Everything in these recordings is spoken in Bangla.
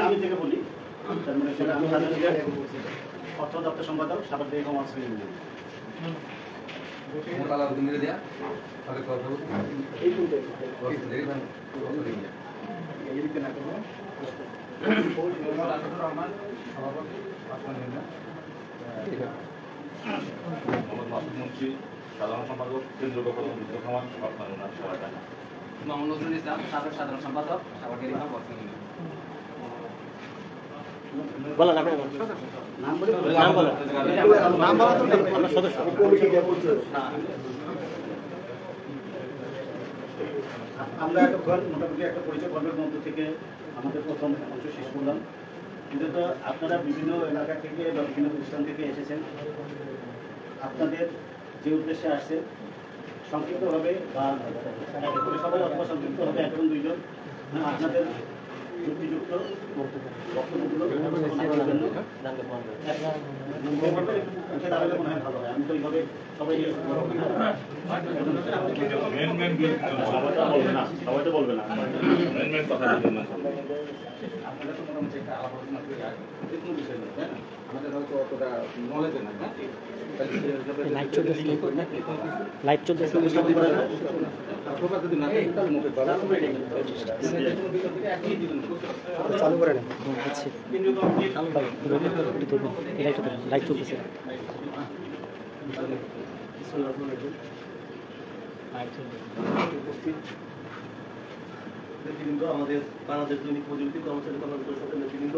আমি থেকে বলি, অর্থ দপ্তর সম্পাদক সাভার ডেইরি কমার্স ইউনিয়ন। সাধারণ সম্পাদক কেন্দ্র নজরুল ইসলাম সাধারণ সম্পাদক বলেন আপনি নাম বলেন। সদস্য আমরা মোটামুটি একটা পরিচয় পর্বের মধ্যে থেকে আমাদের প্রথম অংশ শেষ করলাম। কিন্তু তো আপনারা বিভিন্ন এলাকা থেকে বা বিভিন্ন প্রতিষ্ঠান থেকে এসেছেন, আপনাদের যে উদ্দেশ্যে আসছে সংক্ষিপ্তভাবে বা সবাই অথবা সংক্ষিপ্তভাবে একজন দুইজন আপনাদের যুক্তিযুক্ত বক্তব্যগুলো দাঁড়ালে মনে হয় ভালো হয়। আমি তো এইভাবে সবাই সবাই তো বলবে না, আপনারা তো মোটামুটি একটা আলাপ আলোচনা করে যে কোনো বিষয় নেই, তাই না? আমাদের হয়তো অতটা নলেজে নাই, হ্যাঁ লাইভ চলতেছে চালু করে লাইভ চলতেছে। আমাদের বাংলাদেশ দৈনিক মজুরি কর্মচারী কল্যাণ পরিষদের নেতৃবৃন্দ,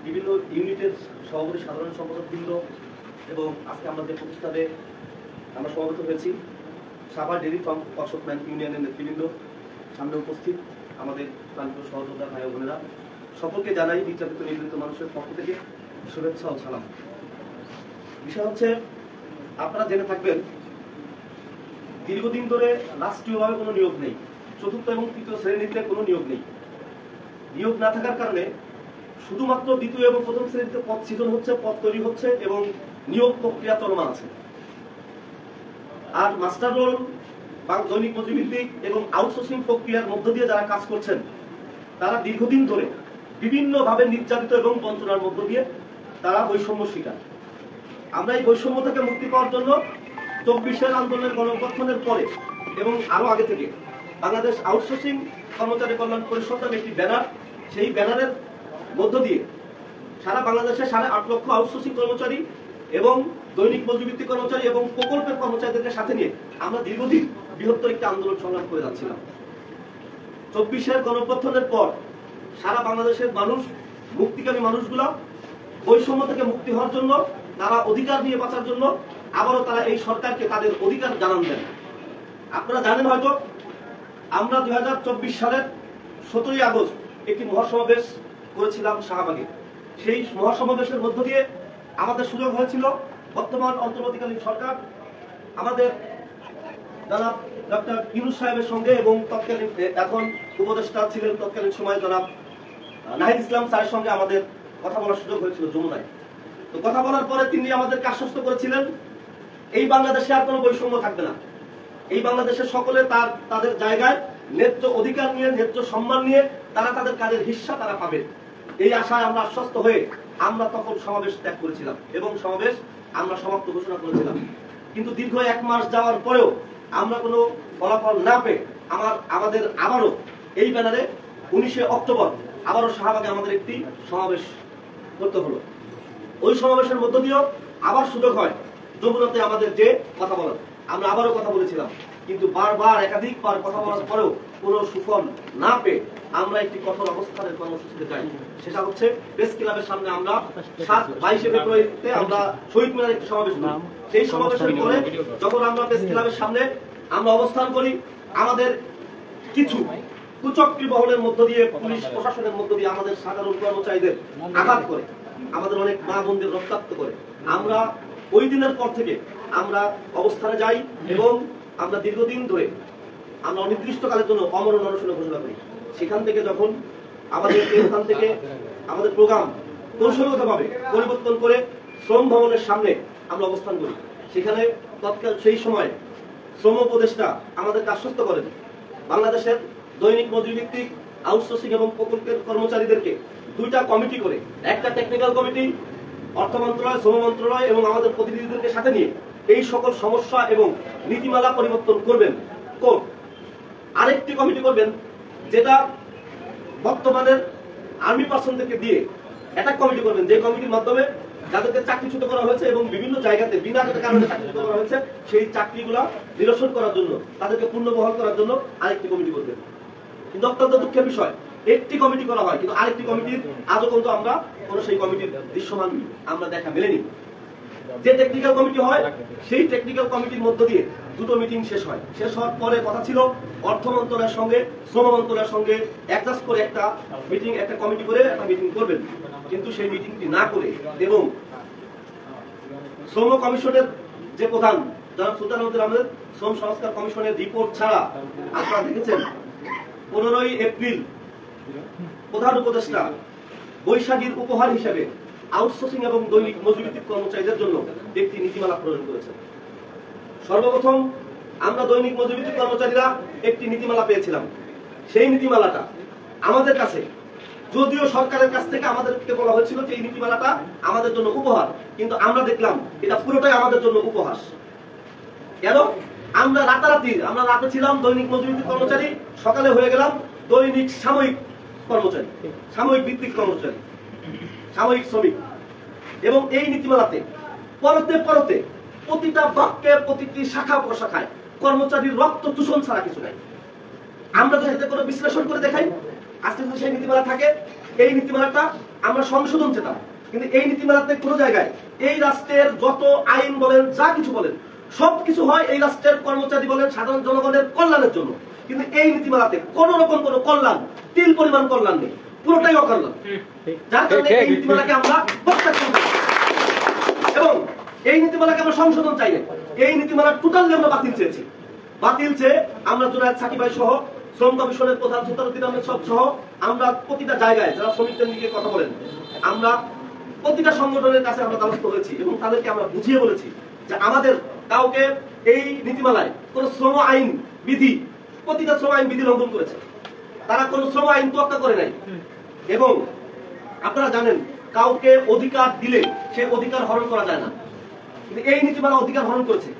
বিভিন্ন ইউনিটের সভাপতি সাধারণ সম্পাদক বৃন্দ এবং আজকে আমাদের প্রতিষ্ঠানে আমরা সমবেত হয়েছি সাভার ডেইরি ফার্ম কর্ষকম্যান ইউনিয়নের নেতৃবৃন্দ, সামনে উপস্থিত আমাদের প্রান্তীয় সহযোদ্ধা ভাই বোনেরা, সকলকে জানাই নির্যাতিত নির্যাতিত মানুষের পক্ষ থেকে শুভেচ্ছা ও সালাম। বিষয় হচ্ছে, আপনারা জেনে থাকবেন দীর্ঘদিন ধরে রাষ্ট্রীয়ভাবে কোনো নিয়োগ নেই, চতুর্থ এবং তৃতীয় শ্রেণীতে কোনো নিয়োগ নেই। নিয়োগ না থাকার কারণে শুধুমাত্র দ্বিতীয় এবং প্রথম শ্রেণীতে পদ সৃজন হচ্ছে, পদ তৈরি হচ্ছে এবং নিয়োগ প্রক্রিয়া চলমান আছে। আর মাস্টার রোল বা দৈনিক মজুরিভিত্তিক এবং আউটসোর্সিং প্রক্রিয়ার মধ্য দিয়ে যারা কাজ করছেন, তারা দীর্ঘদিন ধরে বিভিন্নভাবে নির্যাতিত এবং বঞ্চনার মধ্য দিয়ে তারা বৈষম্য শিকার। আমরা এই বৈষম্য থেকে মুক্তি পাওয়ার জন্য 24 আন্দোলনের গণঅভ্যুত্থানের পরে এবং আরো আগে থেকে বাংলাদেশ আউটসোর্সিং কর্মচারী কল্যাণ পরিষদ নামে একটি ব্যানার, সেই ব্যানারের মধ্য দিয়ে সারা বাংলাদেশে 8.5 লক্ষ আউটসোর্সিং কর্মচারী এবং দৈনিক মজুরিভিত্তিক কর্মচারী এবং প্রকল্পের কর্মচারীদেরকে সাথে নিয়ে আমরা দীর্ঘদিন বৃহত্তর একটি আন্দোলন সংগ্রাম করে যাচ্ছিলাম। 24 গণঅভ্যুত্থানের পর সারা বাংলাদেশের মানুষ, মুক্তিকামী মানুষগুলা বৈষম্য থেকে মুক্তি হওয়ার জন্য, তারা অধিকার নিয়ে বাঁচার জন্য আবারও তারা এই সরকারকে তাদের অধিকার জানান দেন। আপনারা জানেন হয়তো, আমরা 2024 সালের 17 আগস্ট একটি মহাসমাবেশ করেছিলাম শাহবাগে। সেই মহাসমাবেশের মধ্য দিয়ে আমাদের সুযোগ হয়েছিল বর্তমান অন্তর্বর্তীকালীন সরকার আমাদের জনাব ডক্টর ইউনূস সাহেবের সঙ্গে এবং তৎকালীন এখন উপদেষ্টা ছিলেন তৎকালীন সময় জনাব নাহিদ ইসলাম স্যারের সঙ্গে আমাদের কথা বলার সুযোগ হয়েছিল যমুনায়। তো কথা বলার পরে তিনি আমাদেরকে আশ্বস্ত করেছিলেন, এই বাংলাদেশে আর কোনো বৈষম্য থাকবে না, এই বাংলাদেশের সকলে তাদের জায়গায় ন্যায্য অধিকার নিয়ে, ন্যায্য সম্মান নিয়ে তারা তাদের কাজের হিস্সা তারা পাবে। এই আশায় আমরা আশ্বস্ত হয়ে আমরা তখন সমাবেশ ত্যাগ করেছিলাম এবং সমাবেশ আমরা সমাপ্ত ঘোষণা করেছিলাম। কিন্তু দীর্ঘ 1 মাস যাওয়ার পরেও আমরা কোনো ফলাফল না পেয়ে আমাদের আবারও এই ব্যানারে 19 অক্টোবর আবারও শাহবাগে আমাদের একটি সমাবেশ করতে হলো। ওই সমাবেশের মধ্য দিয়েও আবার সুযোগ হয় যমুনাতে আমাদের যে কথা বলার, আমরা আবারও কথা বলেছিলাম, কিন্তু বারবার একাধিকবার কথা বলার পরেও কোনো সুফল না পেয়ে আমরা একটি কঠোর অবস্থানের কর্মসূচিতে যাই। সেটা হচ্ছে প্রেস ক্লাবের সামনে আমরা 22 ফেব্রুয়ারিতে আমরা শহীদ মিনারে একটি সমাবেশ করি। সেই সমাবেশের পরে যখন আমরা প্রেস ক্লাবের সামনে আমরা অবস্থান করি, আমাদের কিছু কুচক্রী মহলের মধ্য দিয়ে, পুলিশ প্রশাসনের মধ্য দিয়ে আমাদের সাধারণ কর্মচারীদের আঘাত করে, আমাদের অনেক মা বোনদের রক্তাক্ত করে। আমরা ওই দিনের পর থেকে আমরা অবস্থানে যাই এবং আমরা দীর্ঘদিন ধরে আমরা অনির্দিষ্টকালের জন্য অমরণ অনশনে ঘোষণা করি। সেখান থেকে যখন ওখান থেকে আমাদের প্রোগ্রাম কৌশলগতভাবে পরিবর্তন করে শ্রম ভবনের সামনে আমরা অবস্থান করি, সেখানে তৎকাল সেই সময় শ্রম উপদেষ্টা আমাদেরকে আশ্বস্ত করেন বাংলাদেশের দৈনিক মজুরিভিত্তিক আউটসোর্সিং এবং প্রকল্পের কর্মচারীদেরকে দুইটা কমিটি করে, একটা টেকনিক্যাল কমিটি অর্থ মন্ত্রণালয়, শ্রম মন্ত্রণালয় এবং আমাদের প্রতিনিধিদেরকে সাথে নিয়ে এই সকল সমস্যা এবং নীতিমালা পরিবর্তন করবেন। আরেকটি কমিটি করবেন যেটা বর্তমানের আর্মি পার্সনদেরকে দিয়ে অ্যাটাক কমিটি করবেন, যে কমিটির মাধ্যমে যাদেরকে চাকরিচ্যুত করা হয়েছে এবং বিভিন্ন জায়গাতে বিনা কারণে চাকরিচ্যুত করা হয়েছে সেই চাকরিগুলা নিরসন করার জন্য, তাদেরকে পুনর্বহাল করার জন্য আরেকটি কমিটি করবেন। কিন্তু অত্যন্ত দুঃখের বিষয়, একটি কমিটি করা হয় কিন্তু আরেকটি কমিটির আজও কিন্তু আমরা কোনো সেই কমিটির দৃশ্যমান আমরা দেখা মেলেনি। যে টেকনিক্যাল কমিটি হয় সেই টেকনিক্যাল কমিটির মধ্য দিয়ে দুটো মিটিং শেষ হয়। শেষ হওয়ার পরে কথা ছিল অর্থ মন্ত্রণালয়ের সঙ্গে শ্রম মন্ত্রণালয়ের সঙ্গে অ্যাডজাস্ট করে একটা মিটিং, একটা কমিটি করে একটা মিটিং করবেন, কিন্তু সেই মিটিংটি না করে এবং শ্রম কমিশনের যে প্রধান জনাব সুলতান আহমেদ শ্রম সংস্কার কমিশনের রিপোর্ট ছাড়া আপনারা দেখেছেন 15ই এপ্রিল প্রধান উপদেষ্টা বৈশাখীর উপহার হিসেবে আউটসোর্সিং এবং দৈনিক মজুরিভিত্তিক কর্মচারীদের জন্য একটি নীতিমালা প্রণয়ন করেছেন। সর্বপ্রথম আমরা দৈনিক মজুরিভিত্তিক কর্মচারীরা একটি নীতিমালা পেয়েছিলাম। সেই নীতিমালাটা আমাদের কাছে, যদিও সরকারের কাছ থেকে আমাদেরকে বলা হয়েছিল যে এই নীতিমালাটা আমাদের জন্য উপহার, কিন্তু আমরা দেখলাম এটা পুরোটাই আমাদের জন্য উপহাস। কেন? আমরা রাতে ছিলাম দৈনিক মজুরিভিত্তিক কর্মচারী, সকালে হয়ে গেলাম দৈনিক সাময়িক কর্মচারী, সাময়িক ভিত্তিক কর্মচারী, সাময়িক শ্রমিক। এবং এই নীতিমালাতে পরতে প্রতিটা বাক্যে, প্রতিটি শাখা প্রশাখায় কর্মচারীর রক্ত চূষণ ছাড়া কিছু নাই। আমরা যদি এতে করে বিশ্লেষণ করে দেখাই, আজকে যদি সেই নীতিমালা থাকে, এই নীতিমালাটা আমরা সংশোধন চেতাম, কিন্তু এই নীতিমালাতে কোনো জায়গায় এই রাষ্ট্রের যত আইন বলেন, যা কিছু বলেন, সবকিছু হয় এই রাষ্ট্রের কর্মচারী বলেন সাধারণ জনগণের কল্যাণের জন্য। কিন্তু এই নীতিমালাতে কোন রকম কোন কল্যাণ, তিল পরিমাণ কল্যাণ নেই, পুরোটাই অকল্যাণ। যার কারণে এই নীতিমালাকে আমরা প্রত্যাখ্যান করি এবং এই নীতিমালাকে আমরা সংশোধন চাই না। এই নীতিমালা টোটালি আমরা বাতিল চেয়ে আমরা জুনায়েদ সাকিব ভাই সহ শ্রম কমিশনের প্রধান সুলতান আহমেদ সহ আমরা প্রতিটা জায়গায় যারা শ্রমিকদের নিয়ে কথা বলেন, আমরা প্রতিটা সংগঠনের কাছে আমরা দ্বারস্থ হয়েছি এবং তাদেরকে আমরা বুঝিয়ে বলেছি যে আমাদের কাউকে এই নীতিমালায় কোন শ্রম আইন বিধি, প্রতিটা শ্রম আইন বিধি লঙ্ঘন করেছে, তারা কোন শ্রম আইন তোয়াক্কা করে নাই। এবং আপনারা জানেন কাউকে অধিকার দিলে সে অধিকার হরণ করা যায় না, কিন্তু এই নীতিমালা অধিকার হরণ করেছে।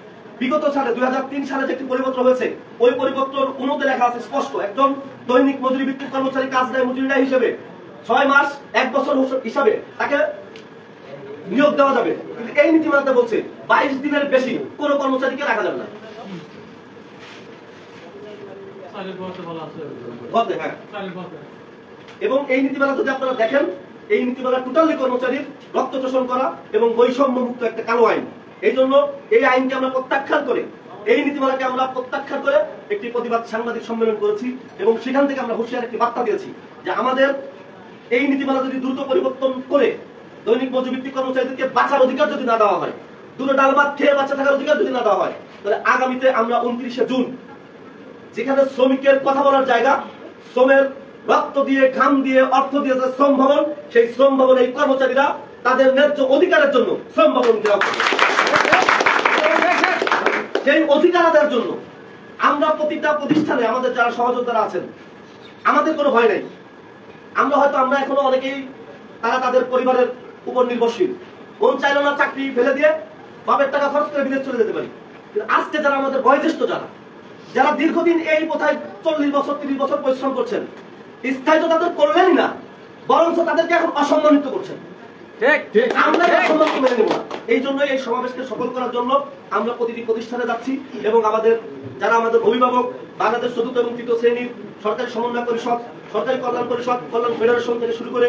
বিগত সালে 2003 সালে যে একটি পরিবর্তন হয়েছে, ওই পরিবর্তন 19 লেখা আছে স্পষ্ট, একজন দৈনিক মজুরি ভিত্তিক কর্মচারী কাজ দেয় মজুরি নেয় হিসেবে 6 মাস 1 বছর হিসাবে তাকে নিয়োগ দেওয়া যাবে, কিন্তু এই নীতিমালাতে বলছে 22 দিনের বেশি কোন কর্মচারীকে রাখা যাবে না। এবং এই নীতিমালা যদি আপনারা দেখেন, এই নীতিমালা টোটালি কর্মচারীর রক্ত শোষণ করা এবং বৈষম্য মুক্ত একটা কালো আইন। এই জন্য এই আইনকে আমরা প্রত্যাখ্যান করে, এই নীতিমালাকে আমরা প্রত্যাখ্যান করে একটি প্রতিবাদ সাংবাদিক সম্মেলন করেছি এবং সেখান থেকে আমরা হুঁশিয়ার একটি বার্তা দিয়েছি যে আমাদের এই নীতিমালা যদি দ্রুত পরিবর্তন করে দৈনিক মজুরিভিত্তিক কর্মচারীদেরকে বাঁচার অধিকার যদি না দেওয়া হয়, দুটো ডাল ভাত খেয়ে বাঁচা থাকার অধিকার যদি না দেওয়া হয়, তাহলে আগামীতে আমরা 29শে জুন যেখানে শ্রমিকের কথা বলার জায়গা, শ্রমের রক্ত দিয়ে, ঘাম দিয়ে, অর্থ দিয়ে যে শ্রম ভবন, সেই শ্রম ভবনে এই কর্মচারীরা তাদের ন্যায্য অধিকারের জন্য শ্রম ভবন ঘেরাও করবে। সেই অধিকার আদায়ের জন্য আমরা প্রতিটা প্রতিষ্ঠানে আমাদের যারা সহযোদ্ধারা আছেন, আমাদের কোনো ভয় নেই। আমরা এখনো অনেকেই তারা তাদের পরিবারের উপর নির্ভরশীল, মন চাইল না চাকরি ফেলে দিয়ে বাপের টাকা খরচ করে বিদেশ চলে যেতে পারি। কিন্তু আজকে যারা আমাদের বয়োজ্যেষ্ঠ, যারা দীর্ঘদিন এই কোথায় 40 বছর 30 বছর পরিশ্রম করছেন, স্থায়ী তো তাদের করলেনই না, বরঞ্চ তাদেরকে এখন অসম্মানিত করছেন। আমরা সম্মান মেনে নেব না। এই জন্য এই সমাবেশকে সফল করার জন্য আমরা প্রতিটি প্রতিষ্ঠানে যাচ্ছি এবং যারা আমাদের অভিভাবক, বাংলাদেশ চতুর্থ এবং তৃতীয় শ্রেণীর সরকারি সমন্বয় পরিষদ, সরকারি কল্যাণ পরিষদ, কল্যাণ ফেডারেশন থেকে শুরু করে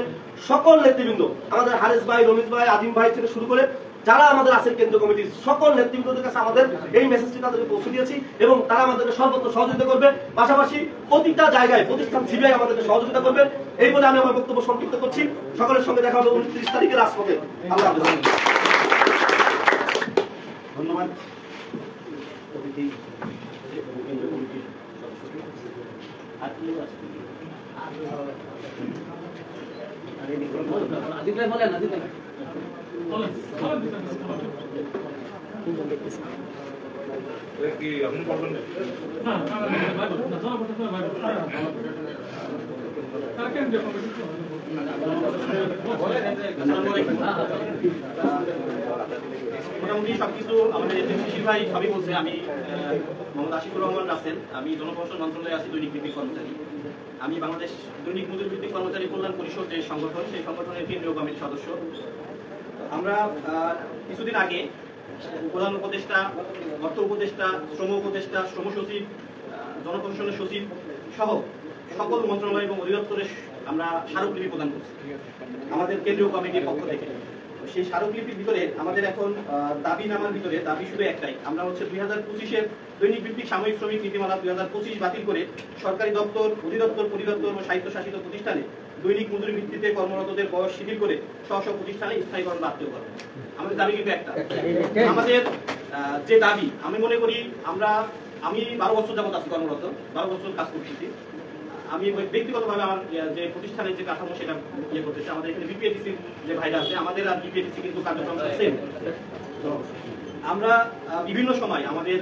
সকল নেতৃবৃন্দ, আমাদের হারেস ভাই, রমিজ ভাই, আজিম ভাই থেকে শুরু করে যারা আমাদের আছেন কেন্দ্রীয় কমিটির সকল নেতৃবৃন্দদের কাছে আমাদের এই মেসেজটি তাদেরকে পৌঁছে দিয়েছি এবং তারা আমাদেরকে সর্বত্র সহযোগিতা করবে। পাশাপাশি প্রতিটা জায়গায় প্রতিষ্ঠান সিবিআই আমাদেরকে সহযোগিতা করবে। এই বলে আমি আমার বক্তব্য সংক্ষিপ্ত করছি। সকলের সঙ্গে দেখা হবে 29 তারিখে রাজপথে। আল্লাহ হাফেজ। ধন্যবাদ। বলেন কি আপনি বলবেন মোটামুটি সবকিছু আমাদের শিশির ভাই সবই বলছে। আমি মোহাম্মদ আশিকুর রহমান রাসেল, আমি জনপ্রশাসন মন্ত্রণালয়ে আছি দৈনিক ভিত্তিক কর্মচারী। আমি বাংলাদেশ দৈনিক মজুরি ভিত্তিক কর্মচারী কল্যাণ পরিষদ যে সংগঠন, সেই সংগঠনের কেন্দ্রীয় কমিটির সদস্য। আমরা কিছুদিন আগে প্রধান উপদেষ্টা, অর্থ উপদেষ্টা, শ্রম উপদেষ্টা, শ্রম সচিব, জনপ্রশাসনের সচিব সহ সকল মন্ত্রণালয় এবং অধিদপ্তরে আমরা স্মারকলিপি প্রদান করছি আমাদের কেন্দ্রীয় কমিটির পক্ষ থেকে। সেই স্মারকলিপির ভিতরে আমাদের এখন দাবি নামার ভিতরে দাবি শুধু একটাই, আমরা হচ্ছে 2025-এর দৈনিক ভিত্তিক সাময়িক শ্রমিক নীতিমালা 2025 বাতিল করে সরকারি দপ্তর, অধিদপ্তর, পরিদপ্তর ও স্বায়ত্তশাসিত প্রতিষ্ঠানে দৈনিক মজুরি ভিত্তিতে কর্মরতদের বয়স শিথিল করে স্ব প্রতিষ্ঠানে স্থায়ীকরণ বাধ্যতা করা। আমাদের দাবি কিন্তু একটা। আমাদের যে দাবি, আমি মনে করি আমি 12 বছর যাবত আছি কর্মরত, 12 বছর কাজ করতেছি। আমি ব্যক্তিগতভাবে আমার যে প্রতিষ্ঠানের যে কাঠামো সেটা করতেছি। আমাদের এখানে বিপিএটিসি যে ভাইরা আছে, আমাদের আর বিপিএটিসি কিন্তু কার্যক্রম সেম। আমরা বিভিন্ন সময় আমাদের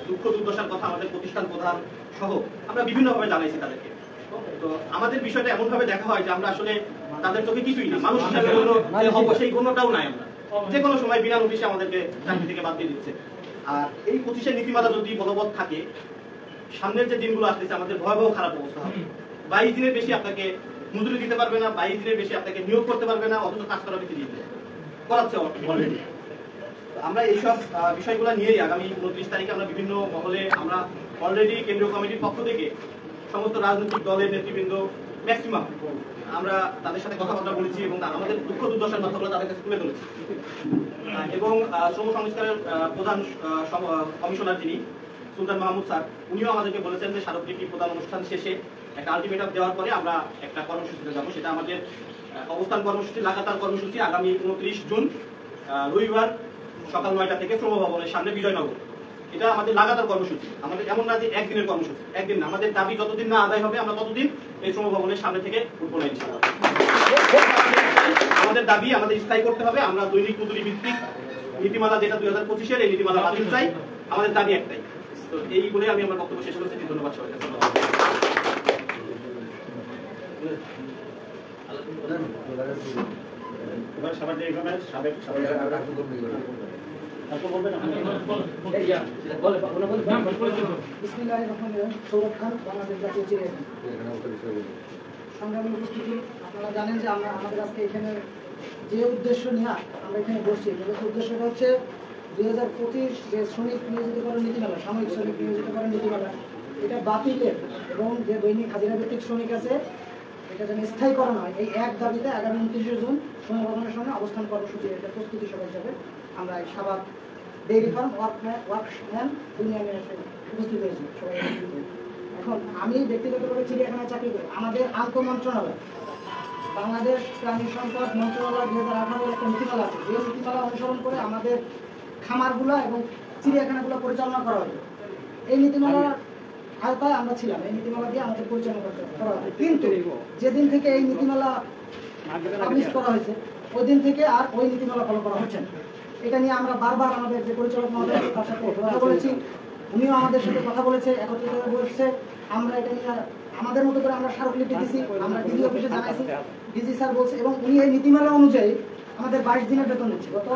দুঃখ দুর্দশার কথা আমাদের প্রতিষ্ঠান প্রধান সহ আমরা বিভিন্নভাবে জানাইছি তাদেরকে। তো আমাদের বিষয়টা এমন ভাবে দেখা হয় যে আমরা আসলে তাদের চোখে কিছুই না, মানুষ হিসাবে হবো সেই গণ্যটাও নাই। আমরা যে কোনো সময় বিনা নোটিশে আমাদেরকে চাকরি থেকে বাদ দিয়ে দিচ্ছে। আর এই 25-এর নীতিমালা যদি বলবৎ থাকে, সামনের যে দিনগুলো আসতেছে আমাদের ভয়াবহ খারাপ অবস্থা হবে। 22 দিনের বেশি আপনাকে মজুরি দিতে পারবে না, 22 দিনের বেশি আপনাকে নিয়োগ করতে পারবে না, অথচ কাজ করা বেশি দিয়ে করাচ্ছে অলরেডি। আমরা এইসব বিষয়গুলো নিয়েই আগামী 29 তারিখে আমরা বিভিন্ন মহলে আমরা অলরেডি কেন্দ্রীয় কমিটির পক্ষ থেকে সমস্ত রাজনৈতিক দলের নেতৃবৃন্দ ম্যাক্সিমাম আমরা তাদের সাথে কথাবার্তা বলেছি এবং আমাদের দুঃখ দুর্দশার কথাগুলো তাদের কাছে তুলে ধরেছি। এবং শ্রম সংস্কারের প্রধান কমিশনার যিনি সুলতান মাহমুদ স্যার, উনিও আমাদেরকে বলেছেন যে স্মারকলিপি প্রদান অনুষ্ঠান শেষে একটা আলটিমেটাম দেওয়ার পরে আমরা একটা কর্মসূচিতে যাবো। সেটা আমাদের অবস্থান কর্মসূচি, লাগাতার কর্মসূচি আগামী 29 জুন রবিবার সকাল 9টা থেকে শ্রম ভবনের সামনে বিজয়নগর। এটা আমাদের লাগাতার কর্মসূচি। আমাদের এমন না যে একদিনের কর্মসূচি, একদিন না, আমাদের দাবি যতদিন না আদায় হবে আমরা ততদিন এই শ্রম ভবনের সামনে থেকে উঠবো না ইনশাআল্লাহ। আমাদের দাবি আমাদের স্থায়ী করতে হবে। আমরা দৈনিক মজুরি ভিত্তিক নীতিমালা যেটা 2025-এর, এই নীতিমালা বাতিল চাই। আমাদের দাবি একটাই। তো এই বলে আমি আমার বক্তব্য শেষ করছি। ধন্যবাদ সবাইকে। সংগ্রামী উপস্থিতি, আপনারা জানেন যে আমাদের আজকে এখানে যে উদ্দেশ্য নিয়ে আমরা এখানে বসছি, উদ্দেশ্যটা হচ্ছে 2025 যে শ্রমিক নিয়োজিতকরণ নীতিমালা, সাময়িক শ্রমিক নিয়োজিতকরণ নীতিমালা, এটা বাতিলের এবং যে দৈনিক হাজিরা ভিত্তিক শ্রমিক আছে এটা যেন স্থায়ীকরণ হয়, এই এক দাবিতে আগামী 29 জুন শ্রম ভবনের সামনে অবস্থান কর্মসূচি এটা প্রস্তুতি সভা হিসাবে আমরা এই সাবাক ডেইরি ফার্ম ওয়ার্কম্যান ইউনিয়নে এসে উপস্থিত হয়েছি সবাই। এখন আমি ব্যক্তিগতভাবে চিড়িয়াখানায় চাকরি করি। আমাদের আন্ত মন্ত্রণালয় বাংলাদেশ প্রাণী সম্পদ মন্ত্রণালয় 2018-এর একটা নীতিমালা আছে, যে নীতিমালা অনুসরণ করে আমাদের খামারগুলো এবং চিড়িয়াখানাগুলো পরিচালনা করা হয়। এই নীতিমালার আওতায় আমরা ছিলাম, এই নীতিমালা দিয়ে আমাদের পরিচালনা করা হয়। কিন্তু যেদিন থেকে এই নীতিমালা পাবলিশ করা হয়েছে ওই দিন থেকে আর ওই নীতিমালা ফলো করা হচ্ছে না। এটা নিয়ে আমরা বারবার আমাদের যে পরিচালক মহোদয় তার সাথে কথা বলেছি, উনিও আমাদের সাথে কথা বলেছে, একত্রিত হয়ে বসছে। আমরা এটা নিয়ে আমাদের মতো করে আমরা স্মারকলিপি দিয়েছি, আমরা ডিজি অফিসে জানাইছি, ডিজি স্যার বলছে এবং উনি এই নীতিমালা অনুযায়ী আমাদের 22 দিনের বেতন দিচ্ছে। গত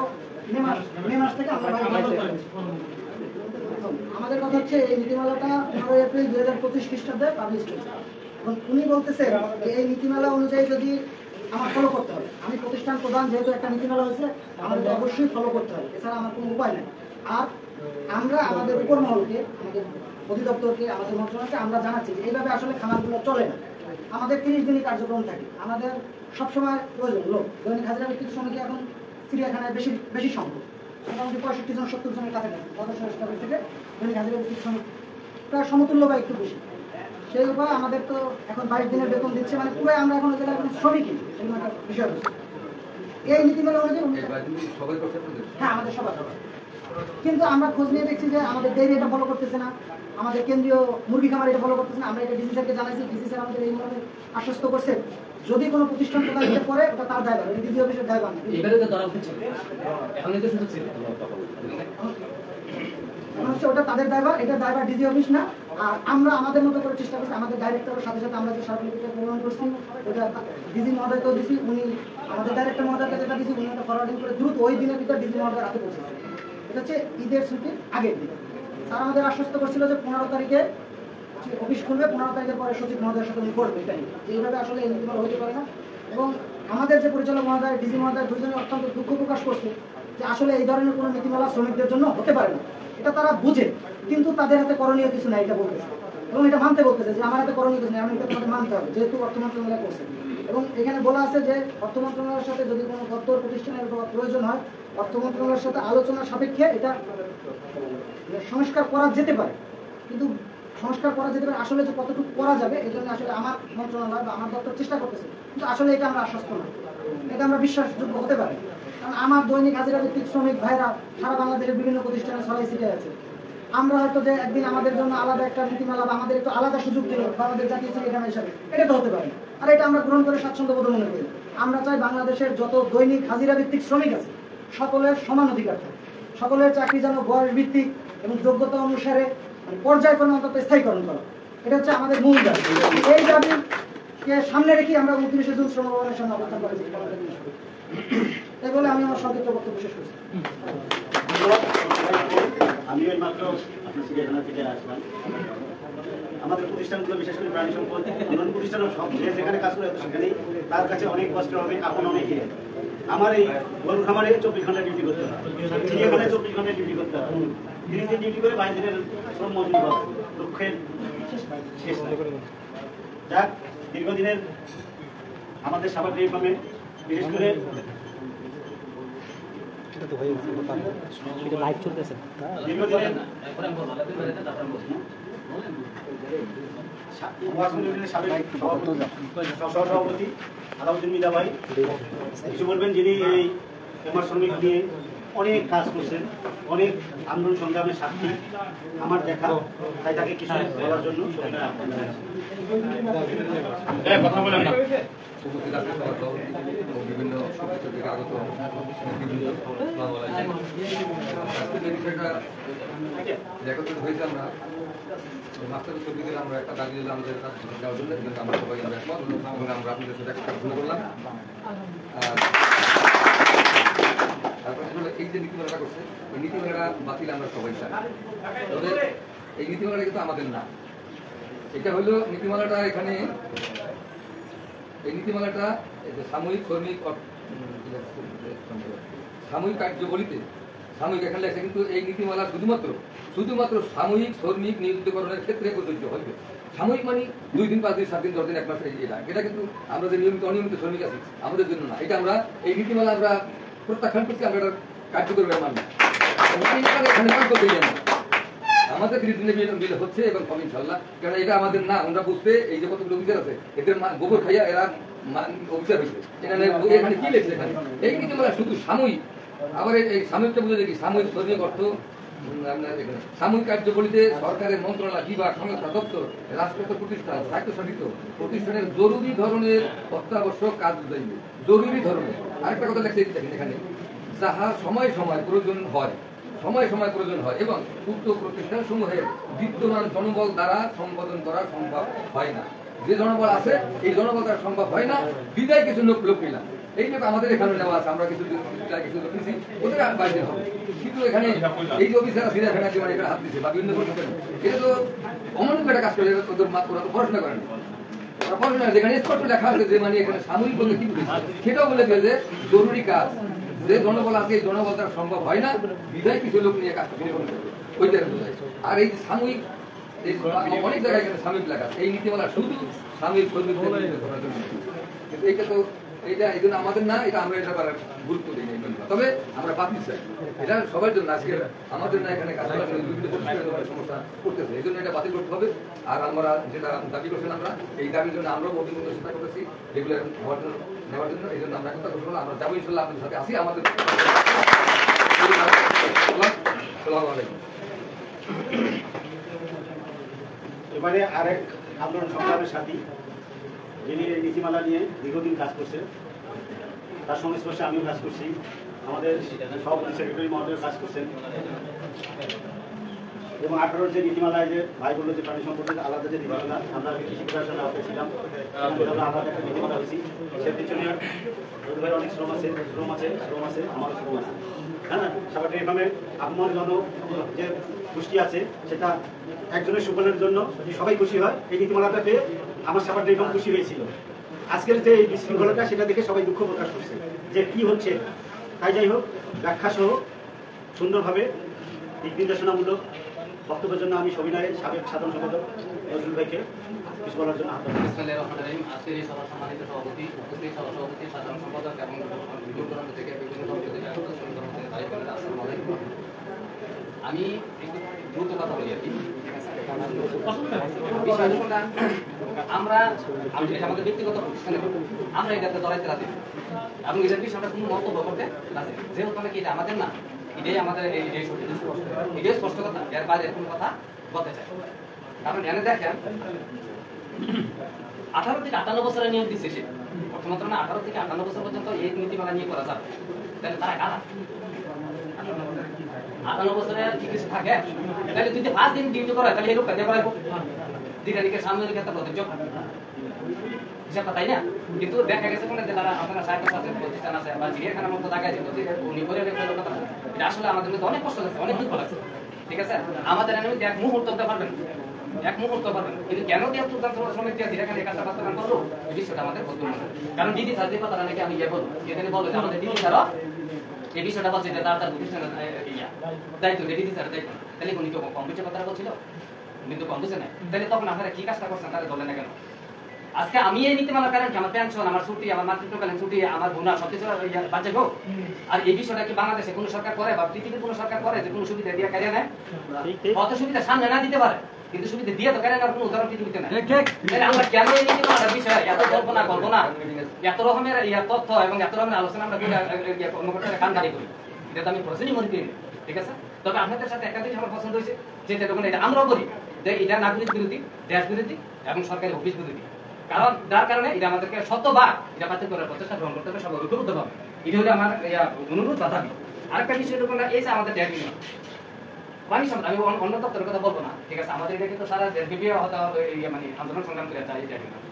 মে মাস থেকে আমরা 22 দিনের বেতন দিচ্ছি। আমাদের কথা হচ্ছে এই নীতিমালাটা 15 এপ্রিল 2025 খ্রিস্টাব্দে পাবলিশ হয়েছে এবং উনি বলতেছেন যে এই নীতিমালা অনুযায়ী যদি আমার ফলো করতে হবে, আমি প্রতিষ্ঠান প্রধান যেহেতু একটা নীতিমালা হয়েছে আমাদের অবশ্যই ফলো করতে হবে, এছাড়া আমার কোনো উপায় নেই। আর আমরা আমাদের উপর মহলকে, আমাদের অধিদপ্তরকে, আমাদের মন্ত্রণালয়কে আমরা জানাচ্ছি যে এইভাবে আসলে খামারগুলো চলে না। আমাদের 30 দিনই কার্যক্রম থাকে, আমাদের সবসময় প্রয়োজন লোক। দৈনিক হাজিরা ভিত্তিক শ্রমিক এখন চিড়িয়াখানায় বেশি সংখ্যক, মোটামুটি 65 জন 70 জনের কাছাকাছি গত সরকারের থেকে দৈনিক হাজিরা ভিত্তিক শ্রমিক প্রায় সমতুল্য বা একটু বেশি। সেই উপায়ে আমাদের তো এখন 22 দিনের বেতন দিচ্ছে, মানে পুরো আমরা এখন জেলায় শ্রমিকই, সেরকম একটা বিষয় হচ্ছে। এই নীতিমালা অনুযায়ী হ্যাঁ আমাদের সবার, কিন্তু আমরা খোঁজ নিয়ে দেখছি যে আমাদের ডেইরি এটা ফলো করতেছে না, আমাদের কেন্দ্রীয় মুরগি খামার এটা ফলো করতেছে না। আমরা এটা ডিসি স্যারকে জানাইছি, ডিসি স্যার আমাদের এই মর্মে আশ্বস্ত করছে যদি কোনো প্রতিষ্ঠান প্রদান দিতে পারে ওটা তার দায়ভার, এটা ডিসি অফিসের দায়ভার না। এবারে তো ধরা হচ্ছে, এখনই তো সুযোগ ছিল। এখন হচ্ছে ওটা তাদের দায়ভার, এটা দায়ভার ডিজি অফিস না। আর আমরা আমাদের মতো করে চেষ্টা করছি, আমাদের ডাইরেক্টরের সাথে সাথে আমরা যে স্মারকলিপিটা প্রদান করছি ওটা ডিজি মহোদয়কেও দিছি, উনি আমাদের ডাইরেক্টর মহোদয়কে যেটা দিছি উনি ওটা ফরওয়ার্ডিং করে দ্রুত ওই দিনের ভিতর ডিজি মহোদয়ের হাতে পৌঁছেছে। এটা হচ্ছে ঈদের ছুটির আগের দিন। স্যার আমাদের আশ্বস্ত করছিল যে 15 তারিখে অফিস খুলবে, 15 তারিখের পরে সচিব মহোদয়ের সাথে উনি করবে, এটাই এইভাবে আসলে এই নীতিমালা হতে পারে না। এবং আমাদের যে পরিচালক মহোদয়, ডিজি মহোদয় দুজনে অত্যন্ত দুঃখ প্রকাশ করছে যে আসলে এই ধরনের কোনো নীতিমালা শ্রমিকদের জন্য হতে পারে না। এটা তারা বুঝে, কিন্তু তাদের হাতে করণীয় কিছু নাই এটা বলতেছে, এবং এটা মানতে বলতেছে যে আমার হাতে করণীয় কিছু নেই, আমি এটা তোমাদের মানতে হবে, যেহেতু অর্থ মন্ত্রণালয় করছে। এবং এখানে বলা আছে যে অর্থ মন্ত্রণালয়ের সাথে যদি কোনো দপ্তর প্রতিষ্ঠানের প্রয়োজন হয়, অর্থ মন্ত্রণালয়ের সাথে আলোচনা সাপেক্ষে এটা সংস্কার করা যেতে পারে। কিন্তু সংস্কার করা যেতে পারে আসলে যে কতটুকু করা যাবে এই জন্য আসলে আমার মন্ত্রণালয় বা আমার দপ্তর চেষ্টা করতেছে, কিন্তু আসলে এটা আমরা আশ্বস্ত না, এটা আমরা বিশ্বাসযোগ্য হতে পারি। কারণ আমার দৈনিক হাজিরা ভিত্তিক শ্রমিক ভাইরা সারা বাংলাদেশের বিভিন্ন প্রতিষ্ঠানে ছড়াই ছিটিয়ে আছে। আমরা হয়তো যে একদিন আমাদের জন্য আলাদা একটা নীতিমালা বা আমাদের একটু আলাদা সুযোগ দিল বা আমাদের জাতীয় চিড়িয়াখানা হিসাবে, এটা তো হতে পারে। আর এটা আমরা গ্রহণ করে স্বাচ্ছন্দ্য বোধ মনে করি। আমরা চাই বাংলাদেশের যত দৈনিক হাজিরা ভিত্তিক শ্রমিক আছে সকলের সমান অধিকার থাকে, সকলের চাকরি যেন বয়স ভিত্তিক এবং যোগ্যতা অনুসারে পর্যায়ক্রমে অন্তত স্থায়ীকরণ করা, এটা হচ্ছে আমাদের মূল দাবি। এই দাবিকে সামনে রেখে আমরা 29শে জুন শ্রম ভবনের সামনে অবস্থান করেছি। তাই বলে আমি আমার সংক্ষিপ্ত বক্তব্য শেষ করছি। আমি ওই মাত্র আপনার চিড়িয়াখানা থেকে আসলাম। আমাদের প্রতিষ্ঠানগুলো বিশেষ করে প্রাণী সম্পদ অন্যান্য প্রতিষ্ঠানও সব যেখানে কাজ করে সেখানে তার কাছে অনেক কষ্ট হবে, আপন অনেকে। আমার এই গরুর খামারে 24 ঘন্টা ডিউটি করতে হয়, চিড়িয়াখানায় 24 ঘন্টা ডিউটি করতে হয়। 30 দিন ডিউটি করে 22 দিনের শ্রম মজুরি পাবো, দুঃখের শেষ নাই। যাক, দীর্ঘদিনের আমাদের সাভার ডেইরি ফার্মে বিশেষ করে লাইভ চলতেছে। দীর্ঘদিনের সহসভাপতি আলাউদ্দিন মিদা ভাই কিছু বলবেন, যিনি এই এমআর শ্রমিক নিয়ে অনেক কাজ করছেন, অনেক আন্দোলন সংগ্রামের সাক্ষী আমার দেখা, তাই তাকে কিছু বলার জন্য কথা বলেন না। উপস্থিত আছে বিভিন্ন সদস্য থেকে আগত একত্রিত হয়েছে। আমরা মাস্টার শ্রমিকদের আমরা একটা দাবি দিলাম আমাদের দেওয়ার জন্য, কিন্তু আমরা সবাই আমরা একমত এবং আমরা আপনাদের সাথে একটা ঘোষণা করলাম। তারপরে এই যে নীতিমালাটা করছে, এই নীতিমালাটা বাতিল আমরা সবাই চাই। তবে এই নীতিমালাটা কিন্তু আমাদের না, এটা হলো নীতিমালাটা এখানে এই নীতিমালাটা সাময়িক শ্রমিক সাময়িক কার্যবলীতে সাময়িক এখানে লেখা, কিন্তু এই নীতিমালা শুধুমাত্র সাময়িক শ্রমিক নিয়োজিতকরণের ক্ষেত্রে প্রযোজ্য হবে। সাময়িক মানে 2 দিন 5 দিন 7 দিন 10 দিন 1 মাস, এটা কিন্তু আমরা যে নিয়মিত অনিয়মিত শ্রমিক আছি আমাদের জন্য না। এটা আমরা এই নীতিমালা আমরা প্রত্যাখ্যান করছি, আমরা এটা কার্যকর মানব এখানে মানতে দিই না। আমাদের 30 দিনে বিল হচ্ছে এবং হবে ইনশাআল্লাহ, কারণ এটা আমাদের না। আমরা বুঝতে এই যে কতগুলো অফিসার আছে এদের গোবর খাইয়া এরা অফিসার হয়েছে, এখানে কি লেখছে এখানে এই নীতিমালা শুধু সাময়িক। আবার এই সাময়িকটা বুঝে দেখি সাময়িক শ্রমিক অর্থ সাময়িক কার্যবলীতে সরকারের মন্ত্রণালয়, বিভাগ, সংস্থা, দপ্তর, রাষ্ট্রায়ত্ত প্রতিষ্ঠান, স্বায়ত্তশাসিত প্রতিষ্ঠানের জরুরি ধরনের অত্যাবশ্যক কাজ চাইবে, জরুরি ধরনের। আরেকটা কথা লেখছে এখানে, যাহা সময় প্রয়োজন হয় এবং উক্ত প্রতিষ্ঠান সমূহের বিদ্যমান জনবল দ্বারা সম্পাদন করা সম্ভব হয় না। যে জনবল আছে এই জনবল দ্বারা সম্ভব হয় না, বিদায় কিছু লোক নিলাম। এইটা আমাদের এখানে নেওয়া আছে, আমরা কিছু লোক নিচ্ছি, ওদের আর বাইরে হবে। কিন্তু এখানে এই যে অফিসার আছে এখানে এখানে হাত দিচ্ছে বা বিভিন্ন প্রতিষ্ঠান, এটা তো অমানবিক একটা কাজ করে। ওদের ওরা তো পড়াশোনা করেন, ওরা পড়াশোনা যেখানে স্পষ্ট লেখা আছে যে মানে এখানে সাময়িক বলতে কি বুঝেছে সেটাও বলে দেবে যে জরুরি কাজ, যে জনবল আছে এই জনবল দ্বারা সম্ভব হয় না, বিদায় কিছু লোক নিয়ে কাজ করে ওইটা বোঝায়। আর এই সাময়িক অনেক জায়গায় এখানে সাময়িক লেখা, এই নীতিমালা শুধু সাময়িক শ্রমিক করার জন্য, কিন্তু এইটা তো এটা এই জন্য আমাদের না, এটা আমরা এটা গুরুত্ব দিই না। তবে আমরা বাতিল চাই, এটা সবার জন্য, আজকে আমাদের না, এখানে কাজ করার জন্য বিভিন্ন সমস্যা করতেছে, এই জন্য এটা বাতিল করতে হবে। আর আমরা যেটা দাবি করছেন আমরা এই দাবির জন্য আমরাও অভিনন্দন চেষ্টা করেছি রেগুলার নেওয়ার জন্য। এই জন্য আমরা কথা বলবো, আমরা যাবো ইনশাল্লাহ আপনাদের সাথে আসি। আমাদের এবারে আরেক আন্দোলন সংগ্রামের সাথী, যিনি এই নীতিমালা নিয়ে দীর্ঘদিন কাজ করছে, তার সংস্পর্শে আমিও কাজ করছি, আমাদের সভাপতি সেক্রেটারি মহোদয় কাজ করছেন। এবং 18 যে নীতিমালায় যে ভাই বললো যে প্রাণী সম্পদের আলাদা যে নীতিমালা, আমরা কৃষি প্রশাসন আওতায় ছিলাম, আমরা আলাদা একটা নীতিমালা হয়েছি। সে পিছনে ভাই অনেক শ্রম আছে, আমারও শ্রম আছে। হ্যাঁ, সাবাটি এভাবে আমার জন্য যে গোষ্ঠী আছে সেটা একজনের সুফলের জন্য সবাই খুশি হয়। এই নীতিমালাটা পেয়ে আমার সাবাটি এরকম খুশি হয়েছিল। আজকের যে এই বিশৃঙ্খলাটা সেটা দেখে সবাই দুঃখ প্রকাশ করছে যে কি হচ্ছে। তাই যাই হোক, ব্যাখ্যা সহ সুন্দরভাবে দিক নির্দেশনামূলক বক্তব্যের জন্য আমি সবিনয়ের সাবেক সাধারণ সম্পাদক নজরুল ভাইকে কিছু বলার জন্য আহ্বান জানাই। বিসমিল্লাহির রহমানির রহিম। আজকের এই সভা সম্মানিত সভাপতি, উপস্থিত সভাপতি, সাধারণ সম্পাদক এবং দূর দূরান্ত থেকে বিভিন্ন ধর্ম থেকে আগত শ্রমিক কর্মচারী ভাই বোনেরা, আসসালামু আলাইকুম। আমি একটু দ্রুত কথা বলি আর কি, ঠিক আছে? বিষয় হলো না, আমরা আমাদের ব্যক্তিগত প্রতিষ্ঠানে আমরা এটাতে দাঁড়াইতে রাজি এবং এটার বিষয়ে আমরা কোনো মন্তব্য করতে রাজি, যেহেতু নাকি এটা আমাদের না, এটাই আমাদের এই সত্যি স্পষ্ট, এটাই স্পষ্ট কথা, এর বাইরে কোনো কথা বলতে চাই। কারণ এনে দেখেন 18 থেকে 58 বছরের নিয়ম দিচ্ছে সে, অর্থমন্ত্রণালয় না 18 থেকে 58 বছর পর্যন্ত এই নীতিমালা নিয়ে করা যাবে। তাহলে তারা কারা? 58 বছরের কি কিছু থাকে? তাহলে তুই 5 দিন ডিউটি করে তাহলে এই লোক কাজে করাইবো দিনারিকে সামনে রেখে একটা প্রতিযোগ হিসাবটা, তাই না? কিন্তু দেখা গেছে কোনটা যে তারা আপনারা সাহিত্য আছে, প্রতিষ্ঠান আছে বা চিড়িয়াখানার মতো জায়গায় যেত, উনি করে রেখে কথা, এটা আসলে আমাদের মধ্যে অনেক কষ্ট লাগছে, অনেক দুঃখ লাগছে, ঠিক আছে? আমাদের এনে এক মুহূর্ত হতে পারবেন, এক মুহূর্ত পারবেন, কিন্তু কেন দিয়ে তুলতাম শ্রমিক দিয়ে চিড়িয়াখানা এই কাজটা বাস্তবায়ন করলো, এই বিষয়টা আমাদের বলতে মনে হয়। কারণ দিদি স্যার যে কথাটা নাকি আমি বলবো, এখানে বলবো যে আমাদের দিদি স্যারও এই বিষয়টা বলছে যে তার প্রতিষ্ঠানের দায়িত্ব, দিদি স্যার দায়িত্ব, তাহলে উনি কেউ কম বেশি কথা বলছিল, কিন্তু কম বুঝে নাই। তাহলে তখন আপনারা কি কাজটা করছেন তাহলে বলেন না কেন? আজকে আমি এই নীতিমালার কারণ কি আমার পেনশন, আমার ছুটি, আমার মাতৃত্বকালীন ছুটি, আমার বোনা সবকিছু বাঁচে গো। আর এই বিষয়টা কি বাংলাদেশে কোনো সরকার করে বা পৃথিবীর কোনো সরকার করে যে কোনো সুবিধা দিয়ে কারিয়ে নেয়? কত সুবিধা সামনে না দিতে পারে, কিন্তু সুবিধা দিয়ে তো কারিয়ে নেওয়ার কোনো উদাহরণ পৃথিবীতে নাই। আমরা কেন এই নীতিমালার বিষয়ে এত কল্পনা এত রকমের তথ্য এবং এত রকমের আলোচনা আমরা কর্মকর্তারা কানদারি করি, এটা তো আমি প্রশ্নই মনে করি, ঠিক আছে? তবে আপনাদের সাথে একটা জিনিস আমার পছন্দ হয়েছে, যেটা তখন এটা আমরাও করি, যে এটা নাগরিক বিরোধী, দেশ বিরোধী এবং সরকারি অফিস বিরোধী। কারণ যার কারণে এটা আমাদেরকে শতবার এটা বাতিল করার প্রচেষ্টা গ্রহণ করতে হবে, সবাই ঐক্যবদ্ধ হবে। এটা হলো আমার অনুরোধ বা দাবি। আরেকটা বিষয় হলো এই যে আমাদের ড্যাগ ইউনিয়ন পানি সম্পদ, আমি অন্য দপ্তরের কথা বলবো না, ঠিক আছে? আমাদের এটা কিন্তু সারা দেশব্যাপী মানে আন্দোলন সংগ্রাম করে যায় এই ড্যাগ ইউনিয়ন।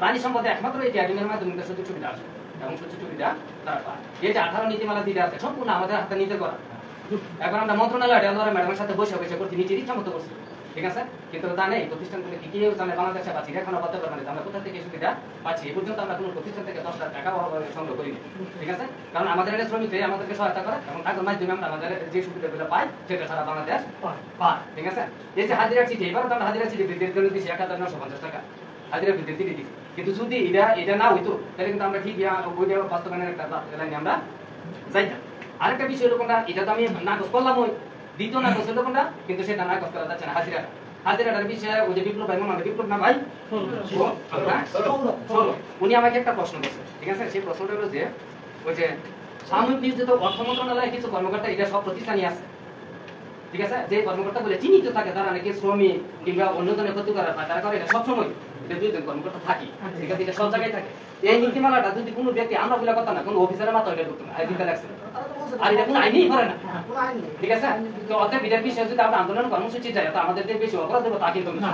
পানি সম্পদে একমাত্র এই ড্যাগ ইউনিয়নের মাধ্যমে সুযোগ সুবিধা আসে এবং সুযোগ সুবিধা তারা পায়। এই যে 18 নীতিমালা দিতে আছে সম্পূর্ণ আমাদের হাতে নিজে করা। এখন আমরা মন্ত্রণালয় ম্যাডামের সাথে বসে করছি, নিজের ইচ্ছা মতো করছি, ঠিক আছে? কিন্তু জানে প্রতিষ্ঠানগুলো কি কেউ জানে বাংলাদেশে পাচ্ছি, এখানে বলতে পারবে না আমরা কোথা থেকে সুবিধা পাচ্ছি। এই পর্যন্ত আমরা কোনো প্রতিষ্ঠান থেকে 10 লাখ টাকা সংগ্রহ করিনি, ঠিক আছে? কারণ আমাদের এটা শ্রমিকরাই আমাদেরকে সহায়তা করে এবং তাদের মাধ্যমে আমরা আমাদের যে সুবিধাগুলো পাই সেটা সারা বাংলাদেশ পায়, ঠিক আছে? এই যে হাজিরা চিঠি, এবার তো আমরা হাজিরা চিঠি বৃদ্ধির জন্য দিচ্ছি 1950 টাকা হাজিরা বৃদ্ধির চিঠি দিচ্ছি, কিন্তু যদি এটা না হইতো তাহলে কিন্তু আমরা ঠিক ওইটা বাস্তবায়নের একটা লাইনে আমরা যাইতাম। আরেকটা বিষয় হলো কোনটা, এটা তো আমি নাকচ করলাম, ওই দ্বিতীয় নাকচ হলো কোনটা, কিন্তু সেটা নাকচ করা যাচ্ছে না। হাজিরাটার বিষয়ে ওই যে বিপ্লব ভাই, মনে হয় বিপ্লব না ভাই, উনি আমাকে একটা প্রশ্ন করছে, ঠিক আছে? সেই প্রশ্নটা হলো যে ওই যে সাময়িক নিয়োজিত অর্থ মন্ত্রণালয়ের কিছু কর্মকর্তা, এটা সব প্রতিষ্ঠানই আছে, ঠিক আছে? যে কর্মকর্তা বলে চিহ্নিত থাকে, তারা নাকি শ্রমিক কিংবা অন্য ধরনের ক্ষতি করার তারা করে, এটা সবসময় দুইজন কর্মকর্তা থাকি, ঠিক আছে? এটা সব জায়গায় থাকে। এই নীতিমালাটা যদি কোনো ব্যক্তি, আমরা বলে কথা না, কোনো অফিসারের মাথা এটা ঢুকতো না, আইনটা লাগছে আর এটা কোনো আইনই করে না, ঠিক আছে? তো অতএব এটার বিষয়ে যদি আমরা আন্দোলন কর্মসূচি যাই তো আমাদের যে বেশি অপরাধ দেবো তা কিন্তু না,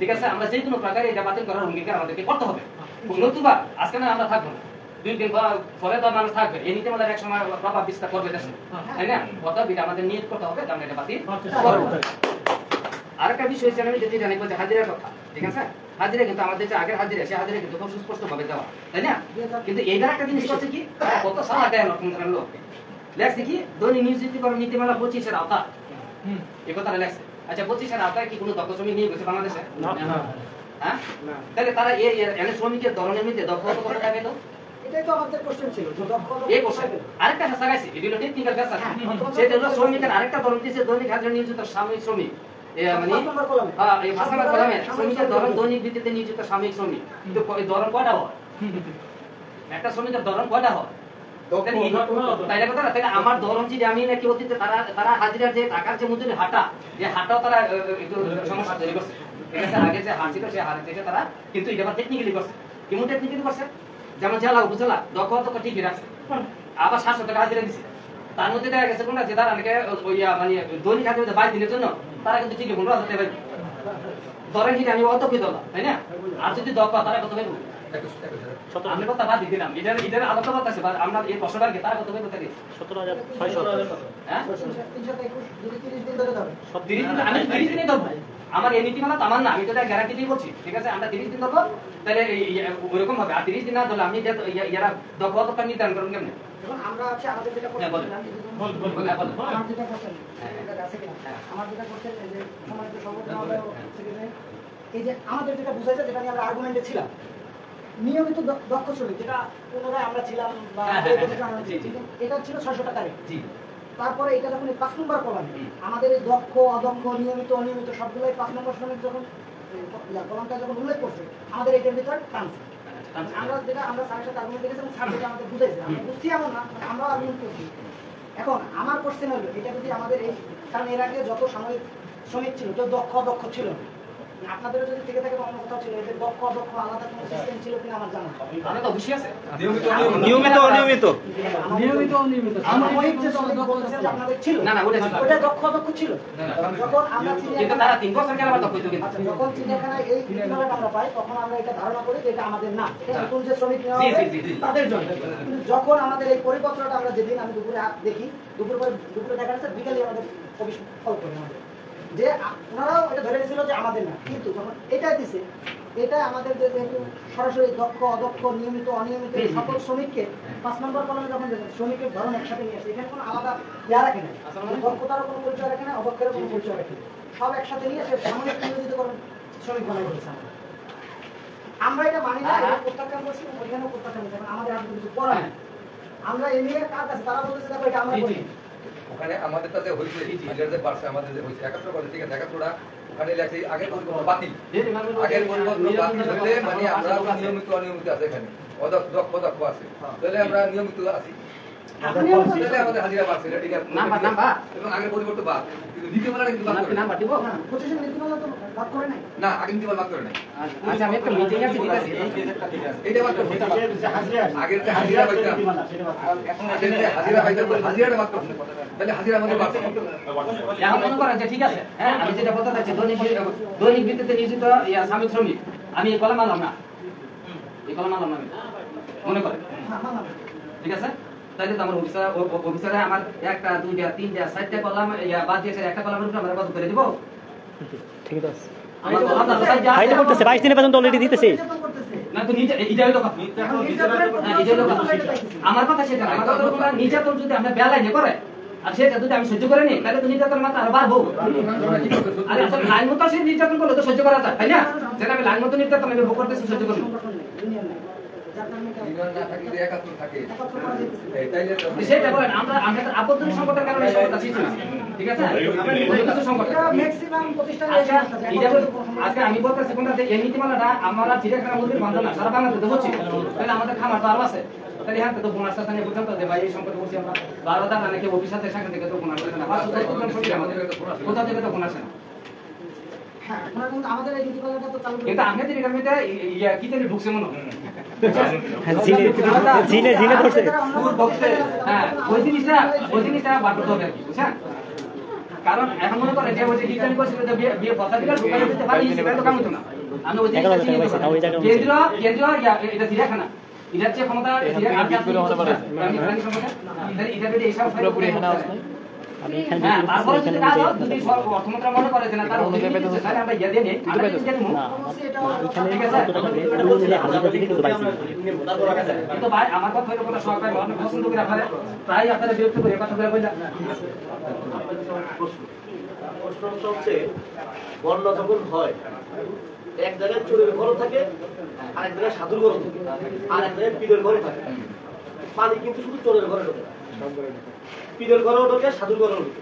ঠিক আছে? আমরা যে কোনো প্রকারে এটা বাতিল করার অঙ্গীকার আমাদেরকে করতে হবে, নতুবা আজকে না আমরা থাকবো না, 2 দিন পরে তো মানুষ থাকবে, এই নীতিমালার এক সময় প্রভাব বিস্তার করবে দেশে, তাই না? অতএব এটা আমাদের নিয়ত করতে হবে যে আমরা এটা বাতিল করবো। আরেকটা বিষয় হচ্ছে আমি যদি জানি যে হাজিরার কথা, ঠিক আছে? হাজিরা কিন্তু আমাদের যে আগের হাজিরা, সে হাজিরা কিন্তু খুব সুস্পষ্ট ভাবে দেওয়া, তাই না? কিন্তু এইবার একটা জিনিস করছে কি, কত সালা দেয় নতুন লোক লেখছে কি, দৈনিক নিয়োজিত করার নীতিমালা 25-এর আওতা, এই কথাটা লেখছে। আচ্ছা 25-এর আওতায় কি কোনো দক্ষ শ্রমিক নিয়ে গেছে বাংলাদেশে? হ্যাঁ, তাহলে তারা এনে শ্রমিকের ধরনের মধ্যে দক্ষ কত টাকা পেত? এটাই তো আমাদের কোশ্চেন ছিল, যে দক্ষ এই কোশ্চেন আরেকটা ভাষা গাইছে, এগুলো টেকনিক্যাল ভাষা, সেটা হলো শ্রমিকের আরেকটা ধরন দিয়েছে, দৈনিক হাজিরা নিয়োজিত সাময়িক শ্রমিক, মানে এই ভাষা কলমে শ্রমিকের ধরন দৈনিক ভিত্তিতে নিয়োজিত সাময়িক শ্রমিক, কিন্তু এই ধরন কয়টা হয়? একটা শ্রমিকের ধরন কয়টা হয়? তাইলে কথা না, তাহলে আমার ধরন যদি আমি নাকি অতীতে তারা হাজিরার যে টাকার যে মজুরি হাঁটা, যে হাঁটাও তারা একটু সমস্যা তৈরি করছে, ঠিক আছে? আগে যে হার ছিল সে হারের থেকে তারা কিন্তু এটা আবার টেকনিক্যালি করছে। কেমন টেকনিক্যালি করছে? যেমন জেলা উপজেলা দক্ষ তো ঠিকই রাখছে, আবার 700 টাকা হাজিরা দিচ্ছে, তার মধ্যে দেখা গেছে কোনটা যে তারা অনেকে মানে দৈনিক হাজিরা 22 দিনের জন্য তারা কিন্তু ঠিকই 15,000 টাকা পাইবে। ধরেন কি আমি অত কি দলা, তাই না? আর যদি দক্ষ তারা কত পাইবে? আমি কথা বাদ দিয়ে দিলাম, এটার আলাদা কথা আছে, আমরা এই প্রশ্নটার কি তারা কত পাইবে তাকে? 17,600 হ্যাঁ? 321 যদি 30 দিন ধরে ধরে। 30 দিন, আমি 30 দিনই ধরবো। আমার এই নীতিমালা তো আমার না, আমি তো এটা গ্যারান্টি দিয়ে বলছি, ঠিক আছে? আমরা 30 দিন ধরবো, তাহলে ওইরকম হবে। আর 30 দিন না ধরলে আমি ইয়ারা দক্ষ নির্ধারণ করুন কেমনে? এখন আমরা হচ্ছে আমাদের যেটা হ্যাঁ, বলেন। করছিলাম, আমার যেটা করছেন, এটা আছে কিনা? আমার যেটা করছেন এই যে সম্মানিত সভাপতি মহোদয়, সেক্রেটারি, এই যে আমাদের যেটা বুঝাইছে, যেটা নিয়ে আমরা আর্গুমেন্টে ছিলাম, নিয়মিত দক্ষ শ্রমিক, যেটা পুনরায় আমরা ছিলাম বা এই বছর আমরা ছিলাম, কিন্তু এটা ছিল 600 টাকা রেট। জি। তারপরে এটা যখন 5 নম্বর কলামে আমাদের এই দক্ষ অদক্ষ নিয়মিত অনিয়মিত সবগুলোই 5 নম্বর শ্রমিক যখন কলামটা যখন উল্লেখ করছে, আমাদের এটার ভিতর টানছে। আমরা যেটা আমরা স্যারের সাথে আর্গুমেন্ট দেখেছিলাম, স্যার যেটা আমাদের বুঝাইছে, আমরা বুঝছি এমন না, মানে আমরা আর্গুমেন্ট করছি। এখন আমার কোশ্চেন হলো, এটা যদি আমাদের এই, কারণ এর আগে যত সাময়িক শ্রমিক ছিল কেউ দক্ষ অদক্ষ ছিল না, আপনাদেরও যদি থেকে থাকে অন্য কোথাও ছিল, এদের দক্ষ অদক্ষ আলাদা কোনো সিস্টেম ছিল কিনা আমার জানা নেই। আমি তো অবশ্যই আছে। নিয়মিত অনিয়মিত সাময়িক যে শ্রমিক বলছেন যে আপনাদের ছিল, না, ওটা ছিল। ওটা দক্ষ অদক্ষ ছিল। যখন আমরা কিন্তু তারা 3 বছর কেন আবার দক্ষ হইতো কিন্তু? আচ্ছা, যখন চিড়িয়াখানায় এই নীতিমালাটা আমরা পাই, তখন আমরা এটা ধারণা করি যে এটা আমাদের না, এটা নতুন যে শ্রমিক নেওয়া জি, হবে জি, জি। তাদের জন্য। কিন্তু যখন আমাদের এই পরিপত্রটা আমরা যেদিন আমি দুপুরে দেখি, দুপুরে দেখা যাচ্ছে বিকালে আমাদের অফিস কল করে আমাদের যে ওনারাও এটা ধরে নিয়েছিল যে আমাদের না, কিন্তু যখন এটা দিছে, এটা আমাদের যেহেতু সরাসরি দক্ষ অদক্ষ নিয়মিত অনিয়মিত সকল শ্রমিককে 5 নম্বর কলমে যখন দিয়েছে, শ্রমিকের ধরন একসাথে নিয়ে আসে, এখানে কোনো আলাদা ইয়া রাখে না, দক্ষতারও কোনো পরিচয় রাখে না, অদক্ষেরও কোনো পরিচয় রাখে না, সব একসাথে নিয়ে সে সাময়িক নিয়োজিত করেন শ্রমিক বানাই দিয়েছে। আমরা এটা মানি না, এটা প্রত্যাখ্যান করছি, ওইখানেও প্রত্যাখ্যান করছি, আমাদের আর কিছু করার নেই। আমরা এ নিয়ে কার কাছে, তারা বলতেছে দেখো এটা আমরা করি। ওখানে আমাদের তাতে হয়েছে যে পারছে আমাদের যে হয়েছে 71 বলে, ঠিক আছে, 71টা ওখানে লেখছে আগের পরিবর্তন বাতিল, আগের পরিবর্তন বাতিল হলে মানে আমরা নিয়মিত অনিয়মিত আছে, এখানে দক্ষ আছে, তাহলে আমরা নিয়মিত আছি, তাহলে আমাদের হাজিরা বাড়ছে, এটা ঠিক আছে, নাম্বার এবং আগের পরিবর্তন বাদ, কিন্তু নীতিমালাটা কিন্তু বাদ করে নাই। নাম্বার দিব। না, পজিশন নীতিমালা তো বাদ করে নাই। না, আগে নীতিমালা বাদ করে নাই, আচ্ছা, আমি একটা মিটিং আছে, ঠিক আছে? এইটা বাদ করছে, আগের যে হাজিরা পাইতাম, আগের যে হাজিরা পাইতাম, হাজিরাটা বাদ করছে, তাহলে হাজিরা আমাদের বাড়ছে। এখন মনে করেন যে ঠিক আছে, হ্যাঁ, আমি যেটা বলতে চাচ্ছি, দৈনিক ভিত্তিতে নিয়োজিত শ্রমিক শ্রমিক, আমি এই কলম আনলাম না, এই কলম আনলাম না আমি, মনে করেন, ঠিক আছে? তাইলে তো আমার অফিসারে আমার 1টা 2টা 3টা 4টা কলম বাদ দিয়েছে, একটা কলমের উপরে আমরা কত করে দিব? ঠিক আছে আমার কলম তো সাইজ আছে, ফাইল করতেছে 22 দিনের বেতন তো অলরেডি দিতেছে না তো নিজে এইটা হলো কথা, আমার কথা সেটা না, আমার কথা হলো নির্যাতন যদি আমরা বেলায় করে আর সেটা যদি আমি সহ্য করে নিই, তাহলে তো নির্যাতন মাত্রা আরো বাড়বো। আরে আসলে লাইন মতো সে নির্যাতন করলে তো সহ্য করা যায়, তাই না? যেটা আমি লাইন মতো নির্যাতন আমি ভোগ করতেছি, সহ্য করবো। সেটা বলেন, আমরা আপত্তি সংকটের কারণে সংকটটা সৃষ্টি হয়েছে, ঠিক আছে? কিছু সংকট ম্যাক্সিমাম প্রতিষ্ঠানে আজকে আমি বলতেছি কোনটা, এই নীতিমালাটা আমরা চিড়িয়াখানা মুরগির বান্ধব না, সারা বাংলাদেশে হচ্ছে, তাহলে আমাদের খামার তো আরো আছে, তাহলে হ্যাঁ তো বোনাস স্থানে বুঝতে হবে ভাই এই সংকটে বলছি আমরা 12টা নাকি অফিস আছে, সেখান থেকে তো বোনাস আসে না, কোথা থেকে তো বোনাস আসে না। হ্যাঁ, এখন কিন্তু আমাদের এই নীতিমালাটা তো চালু কিন্তু আমি যদি এখানে কি জানি ঢুকছে মনে হয়, জিনে ধরছে হ্যাঁ, ওই জিনিসটা বার করতে হবে আর কি, বুঝছেন? কারণ এখন মনে করেন যে ওই যে ডিজিটাল করছিল যে বিয়ে পদাধিকার ঢুকাই দিতে পারি, সেটা তো কাম হতো না। আমি ওই জিনিসটা কেন্দ্রীয় এটা চিড়িয়াখানা, এটার যে ক্ষমতা এটা যদি এইসব হ্যাঁ, তারপরে যদি কাজ হয়, যদি অর্থমন্ত্রী মনে করে যে না তার অধিকার পেতে হচ্ছে, তাহলে আমরা ইয়া দিয়ে নিই, আমরা দিয়ে দেবো, ঠিক আছে? কিন্তু ভাই আমার কথা হলো কথা সরকার অনেক পছন্দ করে আপনারা প্রায় আপনারা বিরক্ত করে কথা বলে বললেন। প্রশ্ন হচ্ছে বন্যা যখন হয়, এক জায়গায় চোরের ঘর থাকে, আরেক জায়গায় সাধুর ঘর থাকে, আর এক জায়গায় পীরের ঘর থাকে। পানি কিন্তু শুধু চোরের ঘরে ঢোকে না, পীরের ঘরেও ঢোকে, সাধুর ঘরেও ঢোকে।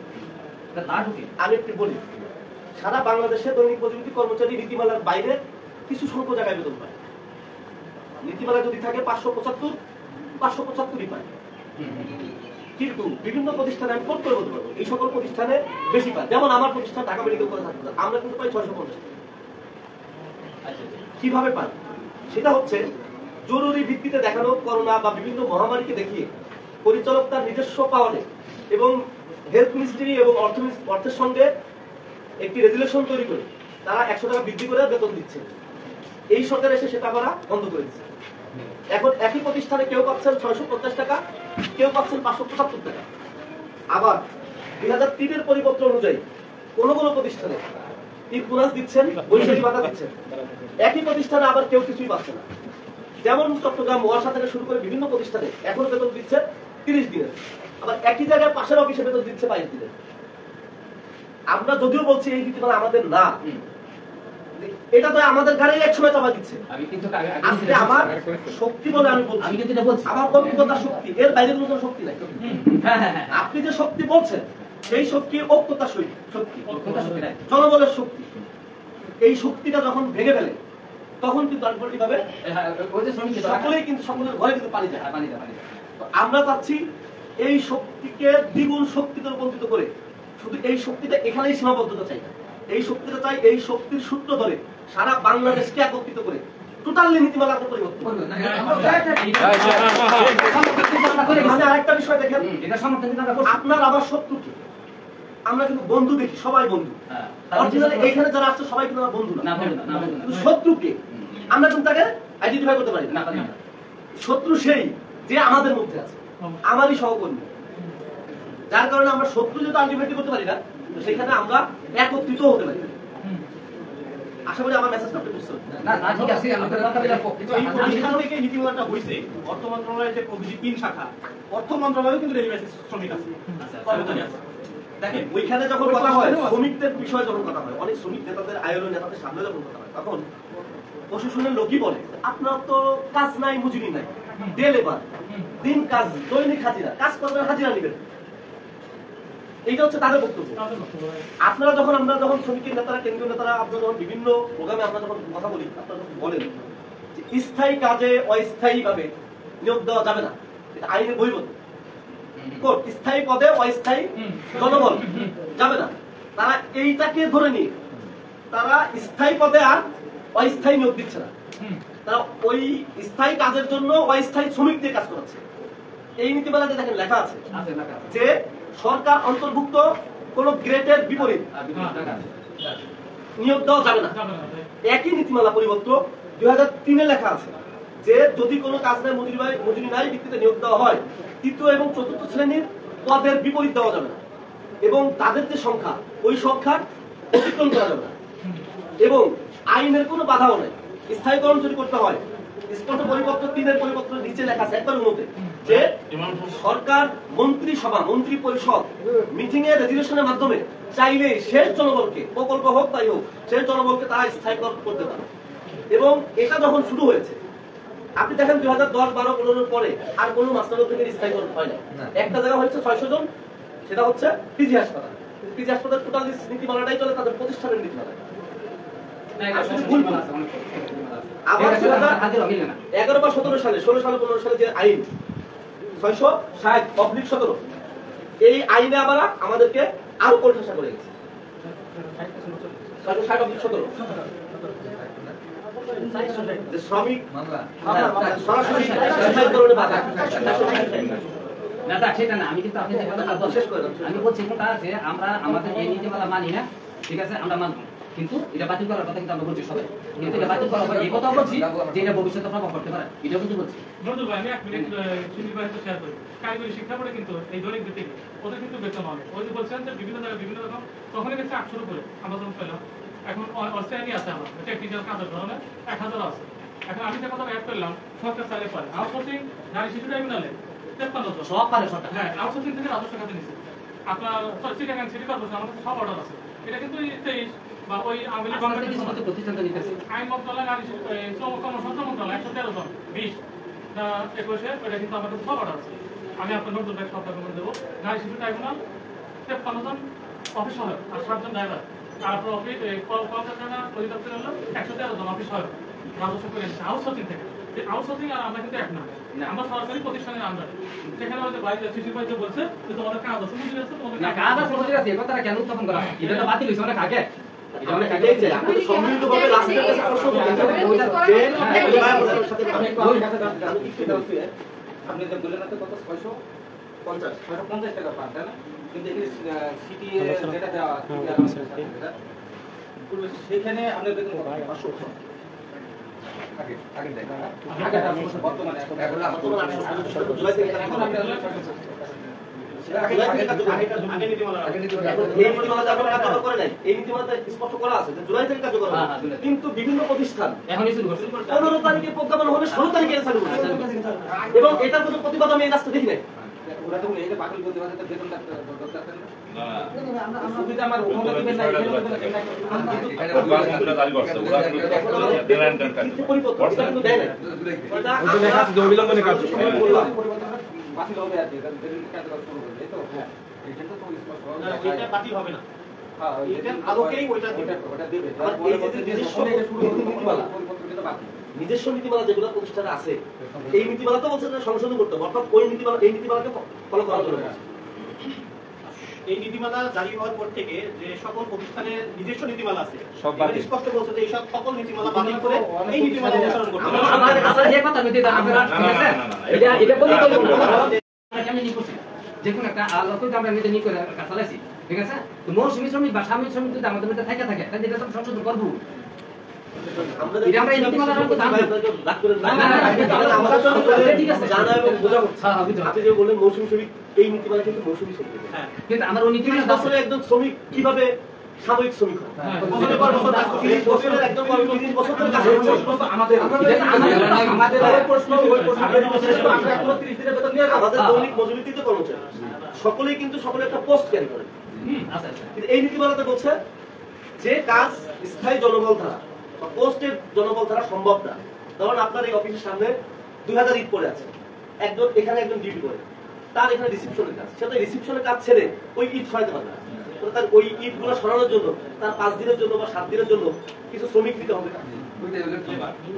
আমি একটু বলি, সারা বাংলাদেশে দৈনিক মজুরি কর্মচারী নীতিমালার বাইরে কিছু সংখ্যক জায়গায় বেতন পায়। নীতিমালা যদি থাকে 575 পায়, কিন্তু বিভিন্ন প্রতিষ্ঠানে আমি কোট করে বলতে পারবো এই সকল প্রতিষ্ঠানে বেশি পায়। যেমন আমার প্রতিষ্ঠান ঢাকা মেডিকেল কলেজ হাসপাতাল, আমরা কিন্তু পাই 650। কিভাবে পাই? সেটা হচ্ছে জরুরি ভিত্তিতে দেখানো করোনা বা বিভিন্ন মহামারীকে দেখিয়ে পরিচালক তার নিজস্ব পাওয়ারে এবং হেলথ মিনিস্ট্রি এবং অর্থের সঙ্গে একটি রেজুলেশন তৈরি করে তারা 100 টাকা বৃদ্ধি করে বেতন দিচ্ছে। এই সরকার এসে সেটা করা বন্ধ করে দিচ্ছে। এখন একই প্রতিষ্ঠানে কেউ পাচ্ছেন 650 টাকা, কেউ পাচ্ছেন 575 টাকা। আবার 2003 পরিপত্র অনুযায়ী কোন কোন প্রতিষ্ঠানে ঈদ বোনাস দিচ্ছেন, বৈশাখী ভাতা দিচ্ছেন। একই প্রতিষ্ঠানে আবার কেউ কিছুই পাচ্ছে না। যেমন চট্টগ্রাম ওয়াসা থেকে শুরু করে বিভিন্ন প্রতিষ্ঠানে এখনো বেতন দিচ্ছে 30 দিনের, আবার একই জায়গায় পাশের অফিসে বেতন দিচ্ছে 22 দিনের। আমরা যদিও বলছি এই নীতিমালা আমাদের না, এটা তো আমাদের গাড়ি একসময় চাপা দিচ্ছে। আমি কিন্তু আজকে আমার শক্তি বলে আমি বলছি, আমার ব্যক্তিগত শক্তি, এর বাইরে কোনো শক্তি নাই। আপনি যে শক্তি বলছেন সেই শক্তি ঐক্যতা শক্তি, জনবলের শক্তি। এই শক্তিটা যখন ভেঙে ফেলে তখন কিন্তু আলটিমেটলি ভাবে সকলেই কিন্তু সকলের ঘরে কিন্তু পানি যায়। তো আমরা চাচ্ছি এই শক্তিকে দ্বিগুণ শক্তিতে রূপান্তরিত করে, শুধু এই শক্তিটা এখানেই সীমাবদ্ধতা চাই না, এই শক্তিটা চাই এই শক্তির সূত্র ধরে সারা বাংলাদেশকে একত্রিত করে টোটালি নীতিমালা পরিবর্তন। আরেকটা বিষয় দেখেন, আপনার আবার শত্রু কি? আমরা কিন্তু বন্ধু দেখি, সবাই বন্ধু। অরিজিনালি এইখানে যারা আসছে সবাই কিন্তু বন্ধু না, শত্রু কে আমরা কিন্তু তাকে আইডেন্টিফাই করতে পারি না। শত্রু সেই যে আমাদের মধ্যে আছে, আমারই সহকর্মী, যার কারণে আমরা শত্রু যেহেতু আইডেন্টিফাই করতে পারি না, তো সেখানে আমরা একত্রিত হতে পারি। আশা করি আমার মেসেজটা আপনি বুঝতে পারছেন। না ঠিক আছে, আমাদের এই প্রতিষ্ঠান থেকে নীতিমালাটা হয়েছে অর্থ মন্ত্রণালয়ের যে অভিযোগ 3 শাখা, অর্থ মন্ত্রণালয়েও কিন্তু রেলওয়ে শ্রমিক আছে, কর্মচারী আছে। দেখেন ওইখানে যখন কথা হয়, শ্রমিকদের বিষয়ে যখন কথা হয়, অনেক শ্রমিক নেতাদের আয়োজন নেতাদের সামনে যখন কথা হয়, তখন প্রশাসনের লোকই বলে আপনার তো কাজ নাই, মজুরি নাই, ডে লেবার, দিন কাজ, দৈনিক হাজিরা, কাজ করবেন, হাজিরা নেবেন। এইটা হচ্ছে তাদের বক্তব্য। আপনারা যখন আমরা যখন শ্রমিকের নেতারা, কেন্দ্রীয় নেতারা, আপনারা যখন বিভিন্ন প্রোগ্রামে আমরা যখন কথা বলি, আপনারা যখন বলেন যে স্থায়ী কাজে অস্থায়ী ভাবে নিয়োগ দেওয়া যাবে না, এটা আইনে বহির্ভূত। স্থায়ী পদে অস্থায়ী জনবল যাবে না, তারা এইটাকে ধরে নিয়ে তারা স্থায়ী পদে আর অস্থায়ী নিয়োগ দিচ্ছে না, তারা ওই স্থায়ী কাজের জন্য অস্থায়ী শ্রমিক দিয়ে কাজ করাচ্ছে। এই নীতিমালাতে দেখেন লেখা আছে যে সরকার অন্তর্ভুক্ত কোন গ্রেডের বিপরীত নিয়োগ দেওয়া যাবে না। একই নীতিমালা পরিবর্তন 2003 লেখা আছে যে যদি কোনো কাজ নাই, মজুরি নাই ভিত্তিতে নিয়োগ দেওয়া হয়, তৃতীয় এবং চতুর্থ শ্রেণীর পদের বিপরীত দেওয়া যাবে না, এবং তাদের যে সংখ্যা ওই সংখ্যা অতিক্রম করা যাবে না, এবং আইনের কোনো বাধাও নাই। স্থায়ী কর্মচারী করতে হয়, স্পষ্ট পরিপত্র 3 পরিপত্রের নিচে লেখা আছে একবার মধ্যে যে সরকার মন্ত্রিসভা, মন্ত্রী পরিষদ মিটিং এর রেজুলেশনের মাধ্যমে চাইলে শেষ জনবলকে, প্রকল্প হোক তাই হোক, শেষ জনবলকে তারা স্থায়ী করতে পারে। এবং এটা যখন শুরু হয়েছে, আপনি দেখেন 2010, 12, 15 পরে আর কোনো মাস্টার থেকে স্থায়ীকরণ হয় না। একটা জায়গা হচ্ছে 600 জন, সেটা হচ্ছে পিজি হাসপাতাল। পিজি হাসপাতাল টোটাল নীতিমালাটাই চলে তাদের প্রতিষ্ঠানের নীতিমালা। আবার 2011 বা 17 সালে, 16 সালে, 15 সালে যে আইন 660/17, এই আইনে আবার আমাদেরকে আরো কোণঠাসা করে গেছে। 660/17 শ্রমিক সরাসরি স্থায়ীকরণে বাধা। না সেটা না, আমি কিন্তু আপনি আমি বলছি কোনটা আছে, আমরা আমাদের এই নীতিমালা মানি না, ঠিক আছে, আমরা মানব, কিন্তু এটা বাতিল করার কথা কিন্তু আমরা বলছি সবাই, কিন্তু এটা বাতিল করা হয় এই কথা বলছি যে এটা ভবিষ্যতে প্রভাব পড়তে পারে, এটাও কিন্তু বলছি। নজরুল ভাই, আমি 1 মিনিট সুনীল ভাই তো শেয়ার করি। কারিগরি শিক্ষা পড়ে কিন্তু এই দৈনিক ভিত্তিক ওদের কিন্তু বেতন অনেক। ওই যে বলছেন যে বিভিন্ন জায়গায় বিভিন্ন রকম, তখনই গেছে 800 করে আমরা যখন পেলাম। এখন অস্ট্রেলিয়া আছে আমার টেকনিক্যাল কাজের ধরনের 1000 আছে। এখন আমি যে কথা অ্যাড করলাম, সরকার চাইলে পারে আউটসোর্সিং, নারী শিশু ট্রাইব্যুনালে 53 সব পারে সরকার। হ্যাঁ, আউটসোর্সিং থেকে রাজস্ব খাতে নিচ্ছে। আপনার চিটাগাং সিটি কর্পোরেশন আমাদের সব অর্ডার আছে। এটা কিন্তু 23 বা ওই আওয়ামী লীগ গভর্নমেন্টের প্রতিষ্ঠানটা নিতেছে আইন মন্ত্রণালয়, নারী কর্মসংস্থান মন্ত্রণালয় 113 জন 20 21 এটা কিন্তু আমাদের সব অর্ডার আছে। আমি আপনার নতুন ব্যাগ সব ডকুমেন্ট দেবো। নারী শিশু ট্রাইব্যুনাল 53 জন অফিস সহায়ক আর 7 জন ড্রাইভার। আর আপনার অফিস কলকারখানা অধিদপ্তর হলো 113 জন অফিস সহায়ক রাজস্ব করে নিচ্ছে আউটসোর্সিং থেকে। আউটসোর্সিং আর আমরা কিন্তু এক না, আমরা সরাসরি প্রতিষ্ঠানের আন্ডারে। সেখানে হয়তো বাইরে শিশু ভাই বলছে যে তোমাদের কাজ আছে, মজুরি আছে, তোমাদের না কাজ আছে, মজুরি আছে, এই কথাটা কেন উত্থাপন করা হয়? এটা তো বাতিল হইছে অনেক আগে। এটা আমরা এটাই চাই, আমাদের সম্মিলিতভাবে রাষ্ট্রের কাছে আকর্ষণ করতে হবে। আপনি যে বললেন কত 650 টাকা পান, তাই না? কিন্তু এখানে সিটি যেটা দেওয়া সেখানে আমরা দেখুন 500 আগে দেখ আগে বর্তমানে এখন জুলাই থেকে এখন আমরা এই নীতিমালা কার্যকর করে নাই। এই নীতিমালাতে স্পষ্ট করা আছে যে জুলাই থেকে কার্যকর হবে। কিন্তু বিভিন্ন প্রতিষ্ঠান এখনই শুরু করছি 15 তারিখে প্রজ্ঞাপন হবে, 16 তারিখে চালু হবে এবং এটার কোনো প্রতিবাদ আমি এই রাস্তা দেখি নাই। ওরা তো এটা বাতিল করতে পারে বেতনটা দরকার না আমরা সুবিধা আমার ওখানে দিবেন না এখানে পরিবর্তন এটা কিন্তু দেয় নাই। বাতিল হবে আর কি কার্যকর শুরু করবে এই তো এটা তো স্পষ্ট এটা বাতিল হবে না, হ্যাঁ এটার আলোকেই ওইটা দিবে। ওটা দেবে আর এই যে নিজস্ব নীতিমালা, পরিবর্তনটা বাতিল নিজস্ব নীতিমালা যেগুলো প্রতিষ্ঠানে আছে, এই নীতিমালা তো বলছে যে সংশোধন করতে হবে, অর্থাৎ ওই নীতিমালা এই নীতিমালাকে ফলো করার জন্য বলছে। এই নীতিমালা জারি হওয়ার পর থেকে যে সকল প্রতিষ্ঠানের নিজস্ব নীতিমালা আছে সব এখানে বাতিল। স্পষ্ট বলছে যে এই সকল নীতিমালা বাতিল করে এই নীতিমালা অনুসরণ করতে হবে। আমরা যে কথা বলতে আপনারা ঠিক আছে এটা বলি তো আমি নি করছি যে কোন একটা আলোক তো আমরা নিতে নি করে চালাইছি ঠিক আছে তো মৌসুমী শ্রমিক বা সাময়িক শ্রমিক যদি আমাদের মধ্যে থাকে তাহলে এটা তো সংশোধন করব আমরা এই নীতিমালা রাখবো ঠিক আছে জানা এবং বোঝা হচ্ছে। হ্যাঁ বুঝতে আপনি যে বললেন মৌসুমী শ্রমিক, এই নীতিমালা কিন্তু মৌসুমী শ্রমিক। হ্যাঁ, কিন্তু আমার ওই নীতিমালা আসলে একজন শ্রমিক কিভাবে সাময়িক শ্রমিক হয়? বছরের পর বছর কাজ করছে, 30 বছরের একজন কর্মী 30 বছর ধরে কাজ করছে। আমাদের প্রশ্ন ওই প্রশ্ন আমরা 30 দিনের বেতন নিয়ে আমাদের দৈনিক মজুরিতে কর্মচারী সকলেই কিন্তু সকলে একটা পোস্ট ক্যারি করে। আচ্ছা কিন্তু এই নীতিমালাতে বলছে যে কাজ স্থায়ী জনবল দ্বারা বা পোস্টের জনবল দ্বারা সম্ভব না। ধরুন আপনার এই অফিসের সামনে 2000 ইট পড়ে আছে, একজন এখানে একজন ডিউটি করে, তার এখানে রিসিপশনের কাজ, সে তো রিসিপশনের কাজ ছেড়ে ওই ইট সরাতে পারবে না। তো তার ওই ইটগুলো সরানোর জন্য তার 5 দিনের জন্য বা 7 দিনের জন্য কিছু শ্রমিক দিতে হবে।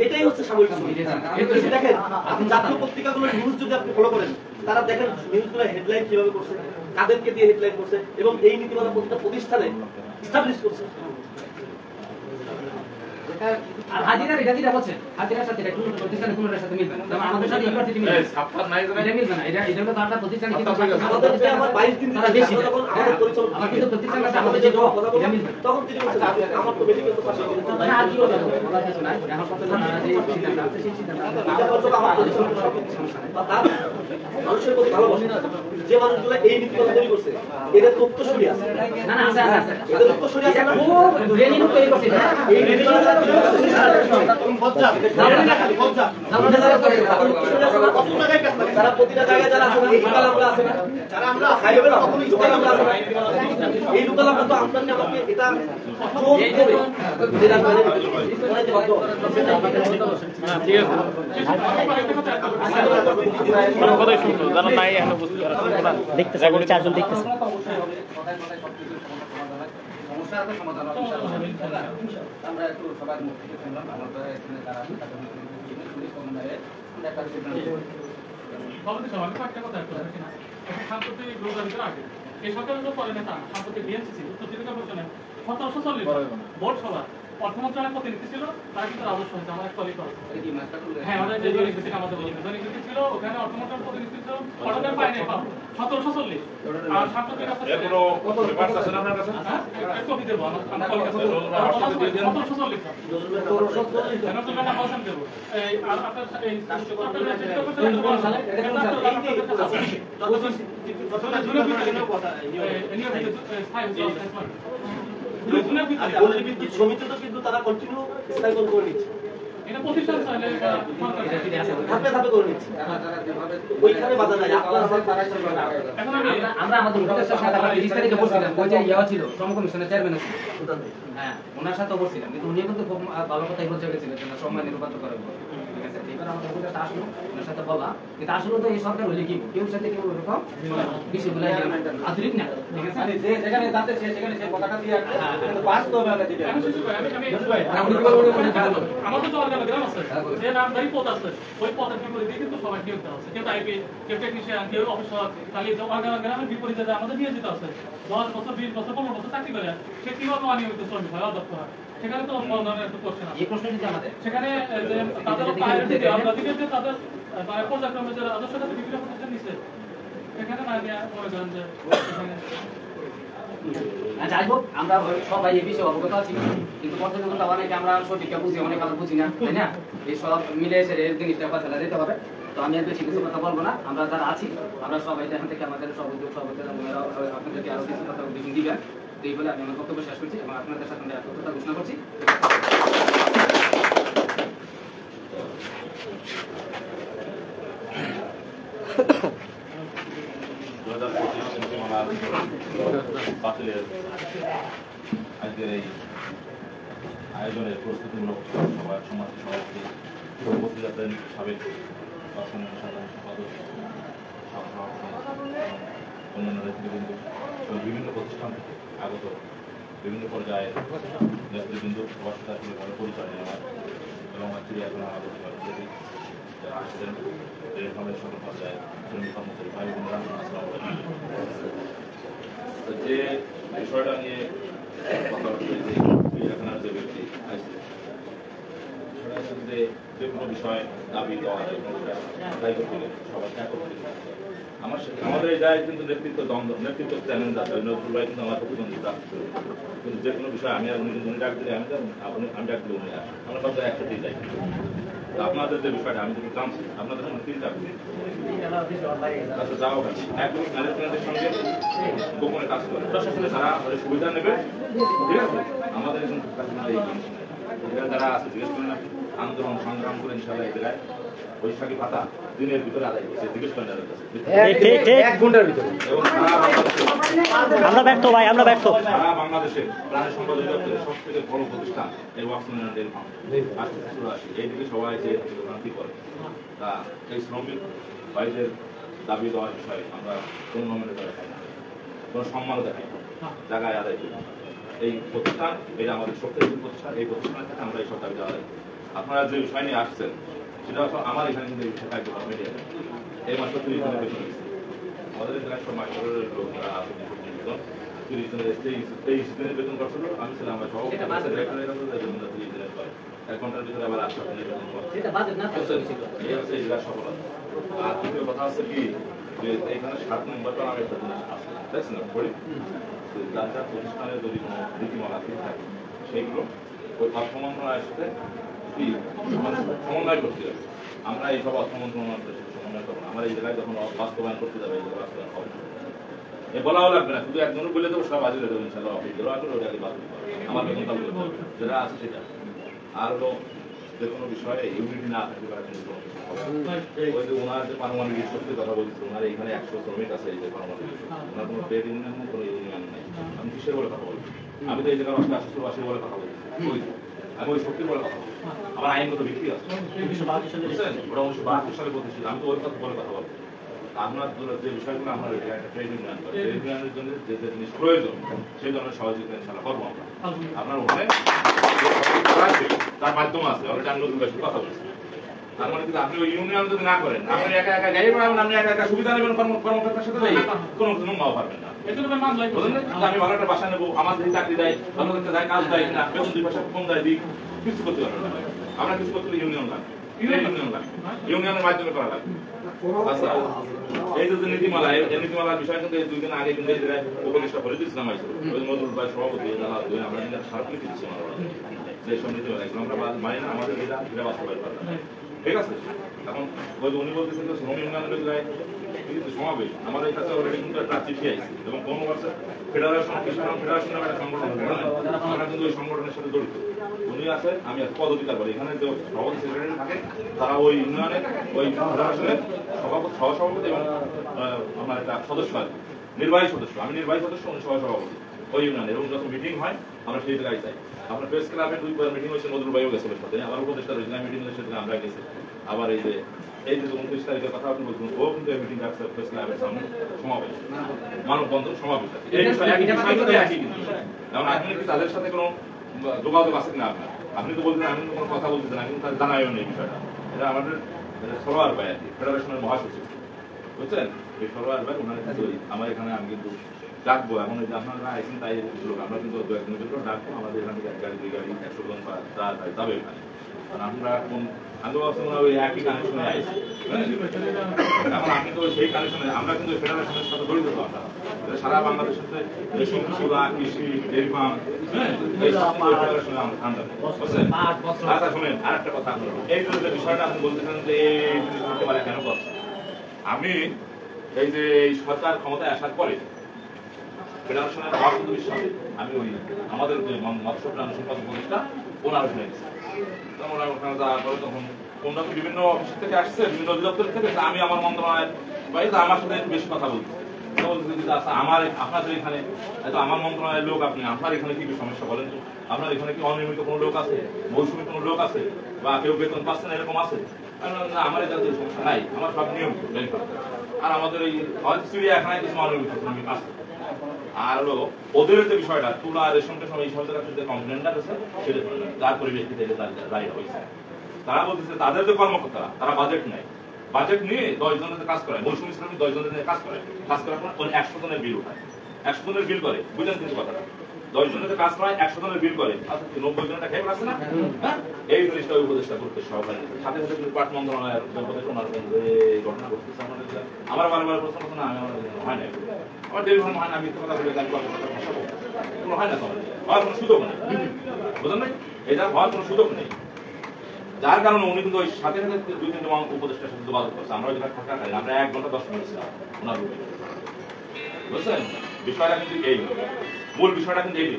এটাই হচ্ছে সাময়িক শ্রমিক। কিন্তু দেখেন আপনি জাতীয় পত্রিকাগুলোর নিউজ যদি আপনি ফলো করেন, তারা দেখেন নিউজগুলো হেডলাইন কিভাবে করছে, কাদেরকে দিয়ে হেডলাইন করছে এবং এই নীতিমালা প্রতিটা প্রতিষ্ঠানে এস্টাবলিশ করছে। আর হাজিরা এটা যেটা বলছেন হাজিরার সাথে এটা কোনো প্রতিষ্ঠানে কোনো সাথে মিলবে না যেমন আমাদের সাথে ইউনিভার্সিটি মিলবে এটা মিলবে না এটা তো তারটা প্রতিষ্ঠানে কিন্তু আমাদের যে আমার 22 দিন তারা বেশি যখন আমাদের পরিচালনা আমার কিন্তু প্রতিষ্ঠানের কাছে আমাদের যে কথা এটা বললাম, মিলবে তখন তিনি বলছেন আমার তো মেডিকেল তো পাশে দিতে না আর কি হবে বলার কিছু নাই এখন কত না যে সিদ্ধান্ত আছে সেই সিদ্ধান্ত এটা হয়তো আমার পরিচালনা সব সমস্যা নেই বা তার মানুষের প্রতি ভালোবাসা যে মানুষগুলো এই নীতিমালা তৈরি করছে এদের তথ্য সরি আছে না না আছে আছে এদের তথ্য সরি আছে না খুব ব্রেনিং তৈরি করছে এই নীতিমালা তারা প্রতিটা জায়গায় যারা আছে এই লোকালগুলো আছে না, যারা আমরা হাইওয়ে না কখনো লোকালগুলো আছে না, এই লোকালগুলো তো আপনাকে আমাকে এটা জোর করে জেলা করে বলাইতে বাধ্য হবে। ঠিক আছে কথাই শুনতো জানা নাই এখন বুঝতে দেখতেছে আমরা 4 জন দেখতেছে। সমস্যা আছে সমাধান হবে আমরা একটু সবার মুখ থেকে শুনলাম আমাদের এখানে তারা পুলিশ কর্মচারী একটা আমি কয়েকটা কথা একটু বলছি না সাম্প্রতিক রোজারির আগে এই সরকারের পরে নেতা সাম্প্রতিক বিএনসিসি উত্তর চিকিৎসা পরিষদের 1740 বোর্ড সভা অর্থ মন্ত্রণালয়ের প্রতিনিধি ছিল, তারা কিন্তু রাজস্ব হয়েছে আমার এক কলিগ করে। হ্যাঁ আমাদের যে দৈনিক ভিত্তিক আমাদের বলতে দৈনিক ভিত্তিক ছিল, ওখানে অর্থ মন্ত্রণালয়ের প্রতিনিধি ছিল, অর্ডারের পায় নাই পাবো 1740 আর সাম্প্রতিক আছে এক কপি দেবো আমার কলিগ আছে 1740 না পার্সেন্ট দেবো এই আর আপনার এই সমিতি তো কিন্তু তারা কন্টিনিউ স্থায়ীকরণ করে নিচ্ছে, এটা প্রতিষ্ঠান চাইলে ধাপে ধাপে করে নিচ্ছে, ওইখানে বাধা নাই। আপনার আমার এখন আমি আমরা আমাদের উপদেষ্টার সাথে আমরা 30 তারিখে বসছিলাম, ওই যে ইয়া ছিল শ্রম কমিশনের চেয়ারম্যান ছিল, হ্যাঁ ওনার সাথে বসছিলাম, কিন্তু উনি কিন্তু খুব ভালো কথাই বলতে গেছিলেন যে সম্মান নির্বাচন করার পর ঠিক আছে। এবার আমাদের উপদেষ্টা আসলো, ওনার সাথে বললাম কিন্তু আসলে তো এই সরকার হইলে কি কেউ সাথে কেউ এরকম বিষয়গুলো আধুনিক না ঠিক আছে, যে যেখানে যাতে সেখানে সেই কথাটা দিয়ে কিন্তু বাস্তবে আমরা দিতে আমাদের তো অর্গান গ্রাম আছে যে নামদারি পদ আছে, ওই পদের বিপরীতে কিন্তু সবাই নিয়োগ দেওয়া আছে, কেউ আইপি, কেউ টেকনিশিয়ান, কেউ অফিসার, তাহলে যে অর্গান গ্রামের বিপরীতে আমাদের নিয়োজিত আছে 10 বছর 20 বছর 15 বছর চাকরি করে, সে কিভাবে অনিয়মিত শ্রমিক হয় অদক্ষ হয়, সেখানে তো ধরনের একটা কোশ্চেন আছে। এই প্রশ্নটি আমাদের সেখানে যে তাদের প্রায়োরিটি দেওয়া দিকে যে তাদের পর্যায়ক্রমে যে আদর্শ কাছে বিভিন্ন প্রতিষ্ঠান নিচ্ছে এখানে না নিয়ে মনে করেন যে এখানে যাই হোক আমরা সবাই এই বিষয়ে অবগত আছি, কিন্তু পর্যটকতা অনেকে আমরা সঠিক বুঝি, অনেক আমরা বুঝি না, তাই না? এই সব মিলে এসে এই জিনিসটা ফেলা দিতে হবে। তো আমি আর বেশি কিছু কথা বলবো না, আমরা যারা আছি আমরা সবাই এখান থেকে আমাদের সভাপতি আপনাদেরকে আরো কিছু কথা দিবেন। তো এই বলে আমি আমার বক্তব্য শেষ করছি এবং আপনাদের সাথে আমি একতা ঘোষণা করছি। 2025 নীতিমালার বাতিলের আজকের এই আয়োজনের প্রস্তুতিমূলক সভার সমাজ সভাপতি উপস্থিত আছেন সাবেক সাধারণ সম্পাদক, অন্যান্য নেতৃবৃন্দ এবং বিভিন্ন প্রতিষ্ঠান থেকে আগত বিভিন্ন পর্যায়ের নেতৃবৃন্দ সবার সাথে আসলে ভালো পরিচয় নেওয়ার এবং চিড়িয়াখানা আগত যারা আসছেন সকল পর্যায়ে শ্রমিক কর্মচারী ভাই বোনেরা, যে বিষয়টা নিয়ে কথা হচ্ছে যে চিড়িয়াখানার যে ব্যক্তি আসছে যে কোনো বিষয় দাবি দেওয়া যে কোনো বিষয় আদায় করতে গেলে সবাই ত্যাগ করতে গেলে আমাদের এই জায়গায় কিন্তু নেতৃত্ব চ্যালেঞ্জ আছে। নজরুল ভাই কিন্তু আমার প্রতিদ্বন্দ্বিতা, কিন্তু যে কোনো বিষয় আমি আর উনি কিন্তু ডাক দিলে আমি ডাক দিলে উনি আসেন, আমরা সব একসাথেই যাই। আপনাদের যে বিষয়টা আমি যদি জানছি আপনাদের তিনটা আচ্ছা যাও একদম ম্যানেজমেন্টের সঙ্গে গোপনে কাজ করে প্রশাসনে যারা সুবিধা নেবে, ঠিক আছে? আমাদের কিন্তু যারা আছে জিজ্ঞেস করেন আন্দোলন সংগ্রাম করে ইনশাল্লাহ এই জায়গায় বৈশাখী ভাতা দিনের ভিতরে আদায় করছে, জিজ্ঞেস করেন এক ঘন্টার ভিতরে। এবং আমরা ব্যর্থ ভাই, আমরা ব্যর্থ। সারা বাংলাদেশের প্রাণী সম্পদ অধিদপ্তরের সব থেকে বড় প্রতিষ্ঠান এই ওয়াকফ ডেয়ারি ফার্ম এইদিকে সবাই যে ভ্রান্তি করে, তা এই শ্রমিক ভাইদের দাবি দেওয়ার বিষয়ে আমরা কোনো নমিনে করে খাই না, কোনো সম্মানও দেখাই না, জায়গায় আদায় করি। এই প্রতিষ্ঠান এটা আমাদের শক্তিশালী প্রতিষ্ঠান, এই প্রতিষ্ঠানের থেকে আমরা এই সব দাবি দেওয়া আপনারা যে বিষয় নিয়ে আসছেন সেটা আমার এখানে কিন্তু এই বিষয়টা একদম মিডিয়া এই মাসে 30 জনের বেতন দিচ্ছে। আমাদের এখানে সব মাস্টারের লোকরা আছে 30 জনের 23 দিনের বেতন করছিল, আমি ছিলাম আমার সহ 30 দিনের পরে 1 ঘন্টার ভিতরে আবার 8 দিনের বেতন করছে। এই হচ্ছে এই জেলার সফলতা। আর দ্বিতীয় কথা হচ্ছে কি যে এখানে 7 নম্বর তো আমি একটা জিনিস আছে দেখছেন না পড়ি যার যার প্রতিষ্ঠানের যদি কোনো নীতিমালা থাকে সেইগুলো ওই অর্থ মন্ত্রণালয়ের সাথে সমন্বয় করতে হবে। আমরা এইসব অর্থ মন্ত্রণালয়ের সাথে সমন্বয় করবো না। আমরা এই জায়গায় যখন বাস্তবায়ন করতে যাবে এই জায়গায় বাস্তবায়ন হবে এ বলাও লাগবে না, শুধু একজনও বলে দেবো সব হাজির দেবো ইনশাল্লাহ অফিস দেবো আসলে ওটা আগে বাতিল করবো, আমার বেতনটা বলে যেটা আছে সেটা। আর হলো যে কোনো বিষয়ে ইউনিটি না থাকতে পারে কিন্তু ওই যে ওনার যে পারমাণবিক শক্তির কথা বলছে, ওনার এখানে 100 শ্রমিক আছে, এই যে পারমাণবিক ওনার কোনো ট্রেড ইউনিয়ন নেই, কোনো ইউনিয়ন নেই। আমি কিসের বলে কথা বলছি? আমি তো এই জায়গায় 80 বলে কথা বলছি, আমি ওই শক্তির বলে কথা বলছি। আমার আইনগত ভিত্তি আছে, ওটা 1972 সালে প্রতিষ্ঠিত, আমি তো ওই কথা বলে কথা বলছি। আপনার যে বিষয়গুলো আমরা একটা ট্রেড ইউনিয়ন করি, ট্রেড ইউনিয়নের জন্য যে যে জিনিস প্রয়োজন সেই ধরনের সহযোগিতা ইনশাল্লাহ করবো আমরা। আপনার ওখানে তার মাধ্যম আছে, অলরেডি আমি নতুন কথা বলছি। তার মানে কিন্তু আপনি ওই ইউনিয়ন যদি না করেন, আপনি একা একা গাড়ি বাড়াবেন, আপনি একা একা সুবিধা নেবেন কর্মকর্তার সাথে কোনো কিছু মাও পারবেন না। আমি ভালো একটা বাসা নেবো, আমার যদি চাকরি দেয়, ভালো একটা দেয়, কাজ দেয় না, বেতন 2 পয়সা কম দেয়, দিক কিছু করতে পারবেন না। আমরা কিছু করতে ইউনিয়ন লাগবে, ইউনিয়নের মাধ্যমে করা লাগবে। আচ্ছা এই যে নীতিমালা, এই নীতিমালার বিষয় কিন্তু 2 দিন আগে কিন্তু এই জায়গায় উপদেষ্টা করে দিচ্ছিলাম ওই নজরুল ভাই সভাপতি আমরা কিন্তু সার্কুল দিচ্ছি যে সব নীতিমালা এগুলো আমরা মানি না, আমাদের এটা বাস্তবায়ন করা ঠিক আছে। এখন ওই উনি বলতেছেন যে শ্রমিক ইউনিয়নের জায়গায় কিন্তু সমাবেশ আমাদের কাছে অলরেডি কিন্তু একটা চিঠি আসছে এবং কোনো বছর ফেডারেশন ফেডারেশন নামে একটা সংগঠন আমরা কিন্তু ওই সংগঠনের সাথে জড়িত। উনি আছে, আমি আর পদাধিকার বলি, এখানে যে সভাপতি সেক্রেটারি থাকে তারা ওই ইউনিয়নের ওই ফেডারেশনের সহসভাপতি এবং আমার একটা সদস্য আছে, নির্বাহী সদস্য, আমি নির্বাহী সদস্য, উনি সহসভাপতি ওই ইউনিয়নের। এবং যখন মিটিং হয় আমরা সেই জায়গায় যাই। আপনার প্রেস ক্লাবে 2বার মিটিং হয়েছে, নজরুল ভাইও গেছিল সাথে, আমার উপদেষ্টা রয়েছে মিটিং হয়েছে, সেখানে আমরা গেছি। আবার এই যে 29 তারিখের কথা আপনি বলছেন, ও কিন্তু মিটিং রাখছে প্রেস ক্লাবের সামনে সমাবেশ, মানববন্ধন সমাবেশ আছে। এই বিষয় একই কিন্তু এখন আপনি কি তাদের সাথে কোনো যোগাযোগ আছে কিনা আপনার? আপনি তো বলছেন আমি কোনো কথা বলতেছেন না, কিন্তু তার জানাইও নেই বিষয়টা। এটা আমাদের সরোয়ার ভাই আর কি, ফেডারেশনের মহাসচিব বুঝছেন, এই সরোয়ার ভাই ওনার কাছে আমার এখানে আমি কিন্তু ডাকবো। এখন এই যে আপনারা আইসেন তাই লোক আমরা কিন্তু 2 একদিনের ভিতরে ডাকবো। আমাদের এখান থেকে 1 গাড়ি 2 গাড়ি 100 জন যাবে ওখানে আমরা কোন ওই একই কানেকশনে আইছি, এখন আপনি তো সেই কানেকশনে, আমরা কিন্তু ফেডারেশনের সাথে জড়িত তো আমরা সারা বাংলাদেশের সাথে শিল্পা, কৃষি, ডেয়ারি ফার্ম, এই সব ফেডারেশনে আমরা বুঝছেন। আচ্ছা শুনেন আর একটা কথা, এই যে বিষয়টা আপনি বলতেছেন যে এই জিনিস কেন করছে, আমি এই যে এই সরকার ক্ষমতায় আসার পরে ফেডারেশনের সভাপতির সাথে আমি ওই আমাদের যে মৎস্য প্রাণী সম্পদ উপদেষ্টা ওনার ওখানে গেছি। ওনার ওখানে যাওয়ার পরে তখন ওনারা তো বিভিন্ন অফিস থেকে আসছে, বিভিন্ন অধিদপ্তর থেকে, আমি আমার মন্ত্রণালয়ের বাইরে আমার সাথে বেশি কথা বলছি। আমার আপনাদের এখানে আমার মন্ত্রণালয়ের লোক, আপনি আপনার এখানে কি সমস্যা বলেন তো, আপনার এখানে কি অনিয়মিত কোনো লোক আছে, মৌসুমী কোনো লোক আছে, বা কেউ বেতন পাচ্ছে না এরকম আছে? আমার এটা সমস্যা নাই, আমার সব নিয়মিত। আর আমাদের এই চিড়িয়াখানায় কিছু অনিয়মিত শ্রমিক আছে। আর হলো ওদের যে বিষয়টা তুলা রেশনটা সময় এই সরকারের কাছে যে কমপ্লেনটা আছে সেটা যার পরিবেশটি থেকে দাঁড়িয়ে হয়েছে, তারা বলতেছে তাদের যে কর্মকর্তারা তারা বাজেট নেয়, বাজেট নিয়ে 10 জনের কাজ করে, মৌসুমী শ্রমিক 10 জনের কাজ করার পর 100 জনের বিল উঠায়, 100 জনের বিল করে, বুঝলেন কিন্তু কথাটা, 10 জনের কাজ করায় 100 জনের বিল করে, 90 জনের খেয়ে আসছে না। হ্যাঁ, এই জিনিসটা উপদেষ্টা করতে সহকারী সাথে সাথে কিন্তু পাট মন্ত্রণালয়ের ওনার ঘটনা করতেছে, আমার বারবার প্রশ্ন করছে না, আমি আমার হয় না, আমার ডেলি ভালো হয় না, আমি কথা বলে কোনো হয় না, তোমার হওয়ার কোনো সুযোগ নেই, বুঝলেন না, এটা হওয়ার কোনো সুযোগ নেই। যার কারণে উনি কিন্তু ওই সাথে সাথে 2-3 জন উপদেষ্টার সাথে যোগাযোগ করছে, আমরা যেটা থাকা খাই, আমরা 1 ঘন্টা 10 মিনিট ছিলাম ওনার রুমে, বুঝছেন। বিষয়টা কিন্তু এই মূল বিষয়টা কিন্তু এই,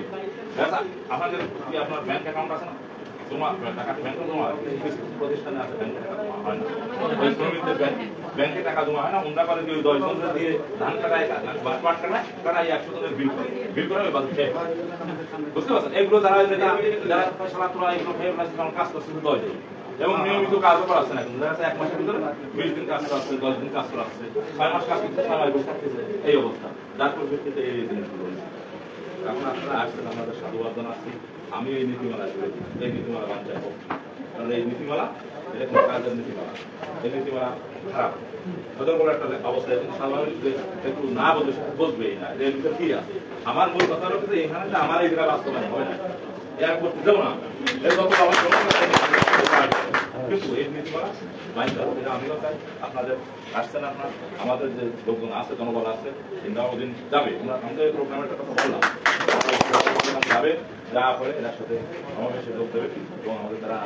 আপনাদের কি আপনার ব্যাংক অ্যাকাউন্ট আছে না, তোমার টাকা ব্যাংকে জমা প্রতিষ্ঠানে আছে, ব্যাংকে টাকা জমা হয় না, ওই শ্রমিকদের ব্যাংকে টাকা জমা হয় না, ওনরা করে যে 10 জন দিয়ে ধান টাকায় পাট টাকায় তারা এই 100 জনের বিল করে ওই বাজেট খেয়ে, বুঝতে পারছেন। এগুলো যারা সালাতরা এগুলো খেয়ে কাজ করছে 10 জন, এবং নিয়মিত কাজও করা আছে না, কিন্তু দেখা যাচ্ছে 1 মাসের ভিতরে 20 দিন কাজ করা আছে, 10 দিন কাজ করা আছে, 6 মাস কাজ করতে 6 মাস বসে থাকতেছে, এই অবস্থা, যার পরিপ্রেক্ষিতে এই জিনিসগুলো হয়েছে। এখন আপনারা আসছেন, আমাদের সাধুবাদ জানাচ্ছি, আমি এই নীতিমালা এই নীতিমালা বাঞ্চাই হোক, কারণ এই নীতিমালা এটা কোনো কাজের নীতিমালা, এই নীতিমালা খারাপ, ওদের বলে একটা অবস্থা স্বাভাবিক যে একটু না বলবে সেটা বসবেই না, এর ভিতরে কি আছে। আমার মূল কথা হচ্ছে এখানে আমার এই জায়গায় বাস্তবায়ন হয় না, এর করতে দেবো না, এর যত আমার কিন্তু এই নীতিমালা বাঞ্চা হোক, এটা আমিও চাই। আপনাদের আসছেন, আপনার আমাদের যে লোকজন আছে, জনবল আছে, দিন যাবে, আমাদের প্রোগ্রামের কথা বললাম, যাবে, যাওয়া পরে এটার সাথে সমাবেশে যোগ দেবে এবং আমাদের দ্বারা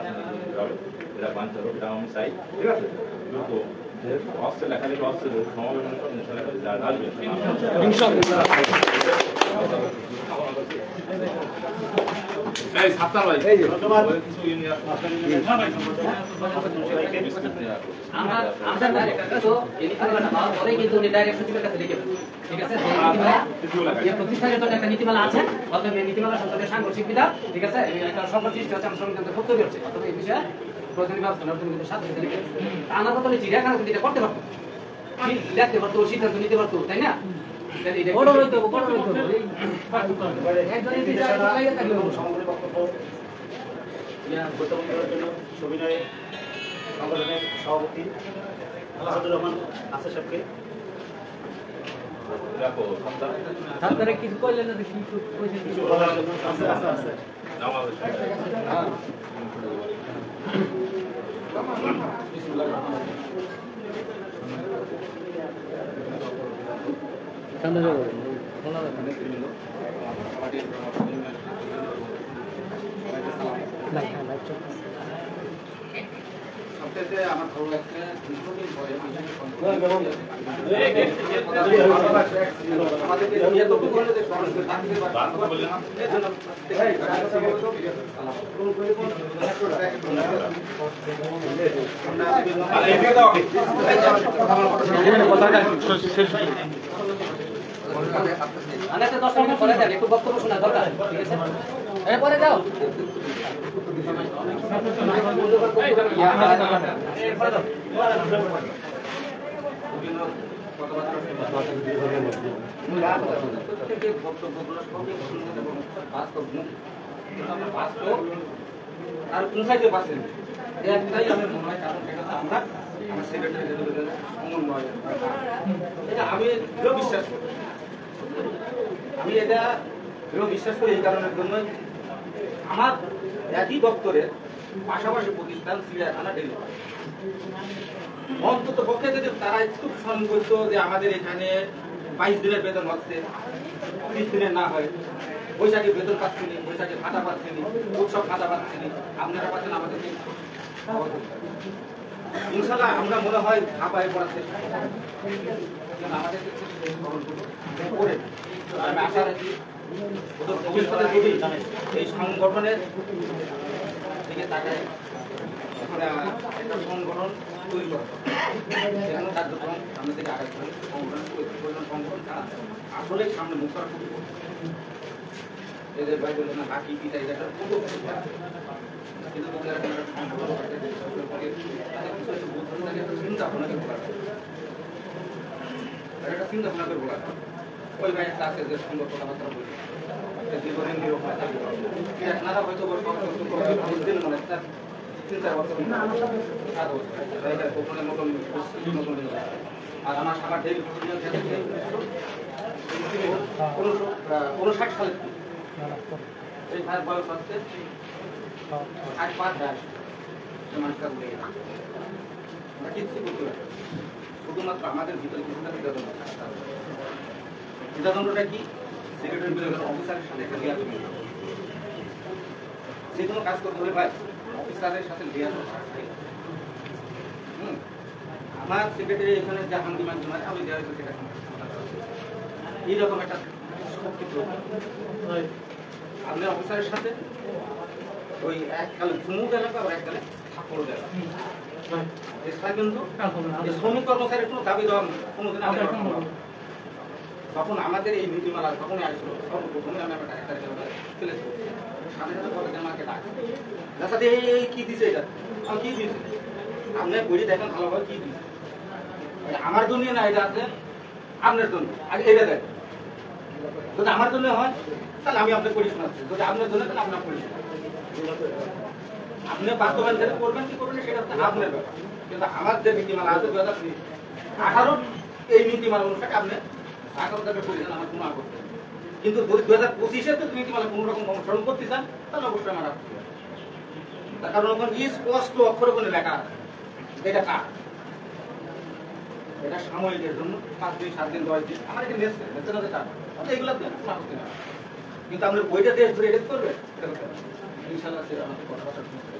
যাবে, এটা বাঞ্চা হোক, এটা আমি চাই, ঠিক আছে। কিন্তু যেহেতু অস্ত্রে লেখালেখি অস্ত্রে সমাবেশ লেখালেখি যারা আসবে প্রতিষ্ঠানের জন্য একটা নীতিমালা আছে, অতএব এই নীতিমালা সংসদের সাংঘর্ষিক বিধান, ঠিক আছে, সকল সৃষ্টি হচ্ছে, আমার শ্রমিকদের ক্ষতি হচ্ছে, অথবা এই বিষয়ে প্রয়োজনীয় ব্যবস্থা নেওয়ার জন্য কিন্তু সাথে লিখে আমার কথা হলে চিড়িয়াখানা কিন্তু এটা করতে পারতো, দেখতে পারতো, সিদ্ধান্ত নিতে পারতো, তাই না? সবিনয় সংগঠনের সভাপতি আসাদুর রহমান আসে সাহেবকে কিছু করলেন না, কিছু বলার জন্য আছে সবথেকে আমার ভালো লাগছে দীর্ঘদিন পরে আমাদেরকে এতটুকু করলে যে অনেকটা 10 মিনিট পরে দেন, একটু বক্তব্য শোনা দরকার, ঠিক আছে, পরে যাও। আর কোন সাইডে পাচ্ছেন একটাই আমি মনে হয়, কারণ এটা আমরা আমার সেক্রেটারি সমন্বয়, এটা আমি বিশ্বাস করি, আমি এটা বিশ্বাস করি এই কারণের জন্য আমার একই দপ্তরে পাশাপাশি প্রতিষ্ঠান চিড়িয়াখানা ডেলি অন্তত পক্ষে যদি তারা একটু স্মরণ করতো যে আমাদের এখানে 22 দিনের বেতন হচ্ছে, 30 দিনের না হয়, বৈশাখী বেতন পাচ্ছি নি, বৈশাখী ভাতা পাচ্ছি নি, উৎসব ভাতা পাচ্ছি নি, আপনারা পাচ্ছেন আমাদেরকে। ইনশাল্লাহ আমরা মনে হয় ধাপায় পড়ার চেষ্টা আমাদেরকে করে আমি আশা রাখি ভবিষ্যতে যদি এই সংগঠনের দিকে তাকায় একটা সংগঠন তৈরি করা সেখানে কার্যক্রম সামনে থেকে আগায় সংগঠন ছাড়া আসলে সামনে মুখ করা খুবই এদের বাইরে হাকি পিতা এটা কিন্তু চিন্তা ভাবনাকে বলা একটা চিন্তা ভাবনাকে বলা ওই ভাই একটা আছে যে সুন্দর কথাবার্তা বলি দীর্ঘদিন নিয়োগ হয় আপনারা হয়তো মানে 3-4 বছর ওখানের মতন আর আমার সারা ডেলি 59 সালে এই ভাইয়ের বয়স হচ্ছে 65 সে মানুষটা উঠে গেছে আমরা কিচ্ছু করতে পারি শুধুমাত্র আমাদের ভিতরে কিছুটা বিনোদন থাকতে হবে। বিনোদনটা কি সেক্রেটারি বিনোদন অফিসারের সাথে একটা লিয়াজত যে কোনো কাজ করতে হলে ভাই অফিসারের সাথে লিয়াজত আমার সেক্রেটারি এখানে যা হান্দি মানতে মানে আমি লিয়াজত সেটা এইরকম একটা শক্তি আপনি অফিসারের সাথে ওই এককালে ঝুমুক এলাকা আর এককালে ঠাকুর এলাকা এছাড়া কিন্তু শ্রমিক কর্মচারীর কোনো দাবি দেওয়া কোনোদিন তখন আমাদের এই নীতিমালা তখনই আসছিল তখন প্রথমে আমি একটা ফেলেছি সাথে সাথে পরে আমাকে ডাকে সাথে এই কি দিছে এটা আমি কি দিয়েছি আপনি বই দেখেন ভালোভাবে কি দিয়েছে আমার জন্য না এটা আছে আপনার জন্য আগে এটা দেখেন যদি আমার জন্য হয় তাহলে আমি আপনাকে পড়ি শোনাচ্ছি যদি আপনার জন্য তাহলে আপনার পড়ি আপনি বাস্তবায়ন যেটা করবেন কি করবেন সেটা হচ্ছে আপনার ব্যাপার কিন্তু আমার যে নীতিমালা আছে 2018 এই নীতিমালা অনুসারে আপনি আকামটাকে করেছেন আমার কোনো আপত্তি কিন্তু যদি 2025 তো নীতিমালা কোনো রকম অনুসরণ করতে চান তাহলে অবশ্যই আমার আপত্তি তার কারণ ওখানে স্পষ্ট অক্ষরে কোনো লেখা আছে এটা কার এটা সাময়িকের জন্য 5 দিন 7 দিন 10 দিন আমার এটা নেছে না তার এগুলো দেন কোনো আপত্তি না কিন্তু আপনার বইটা দেশ ধরে এডিট করবে ইনশাআল্লাহ সেটা আমাদের কথাবার্তা শুনতে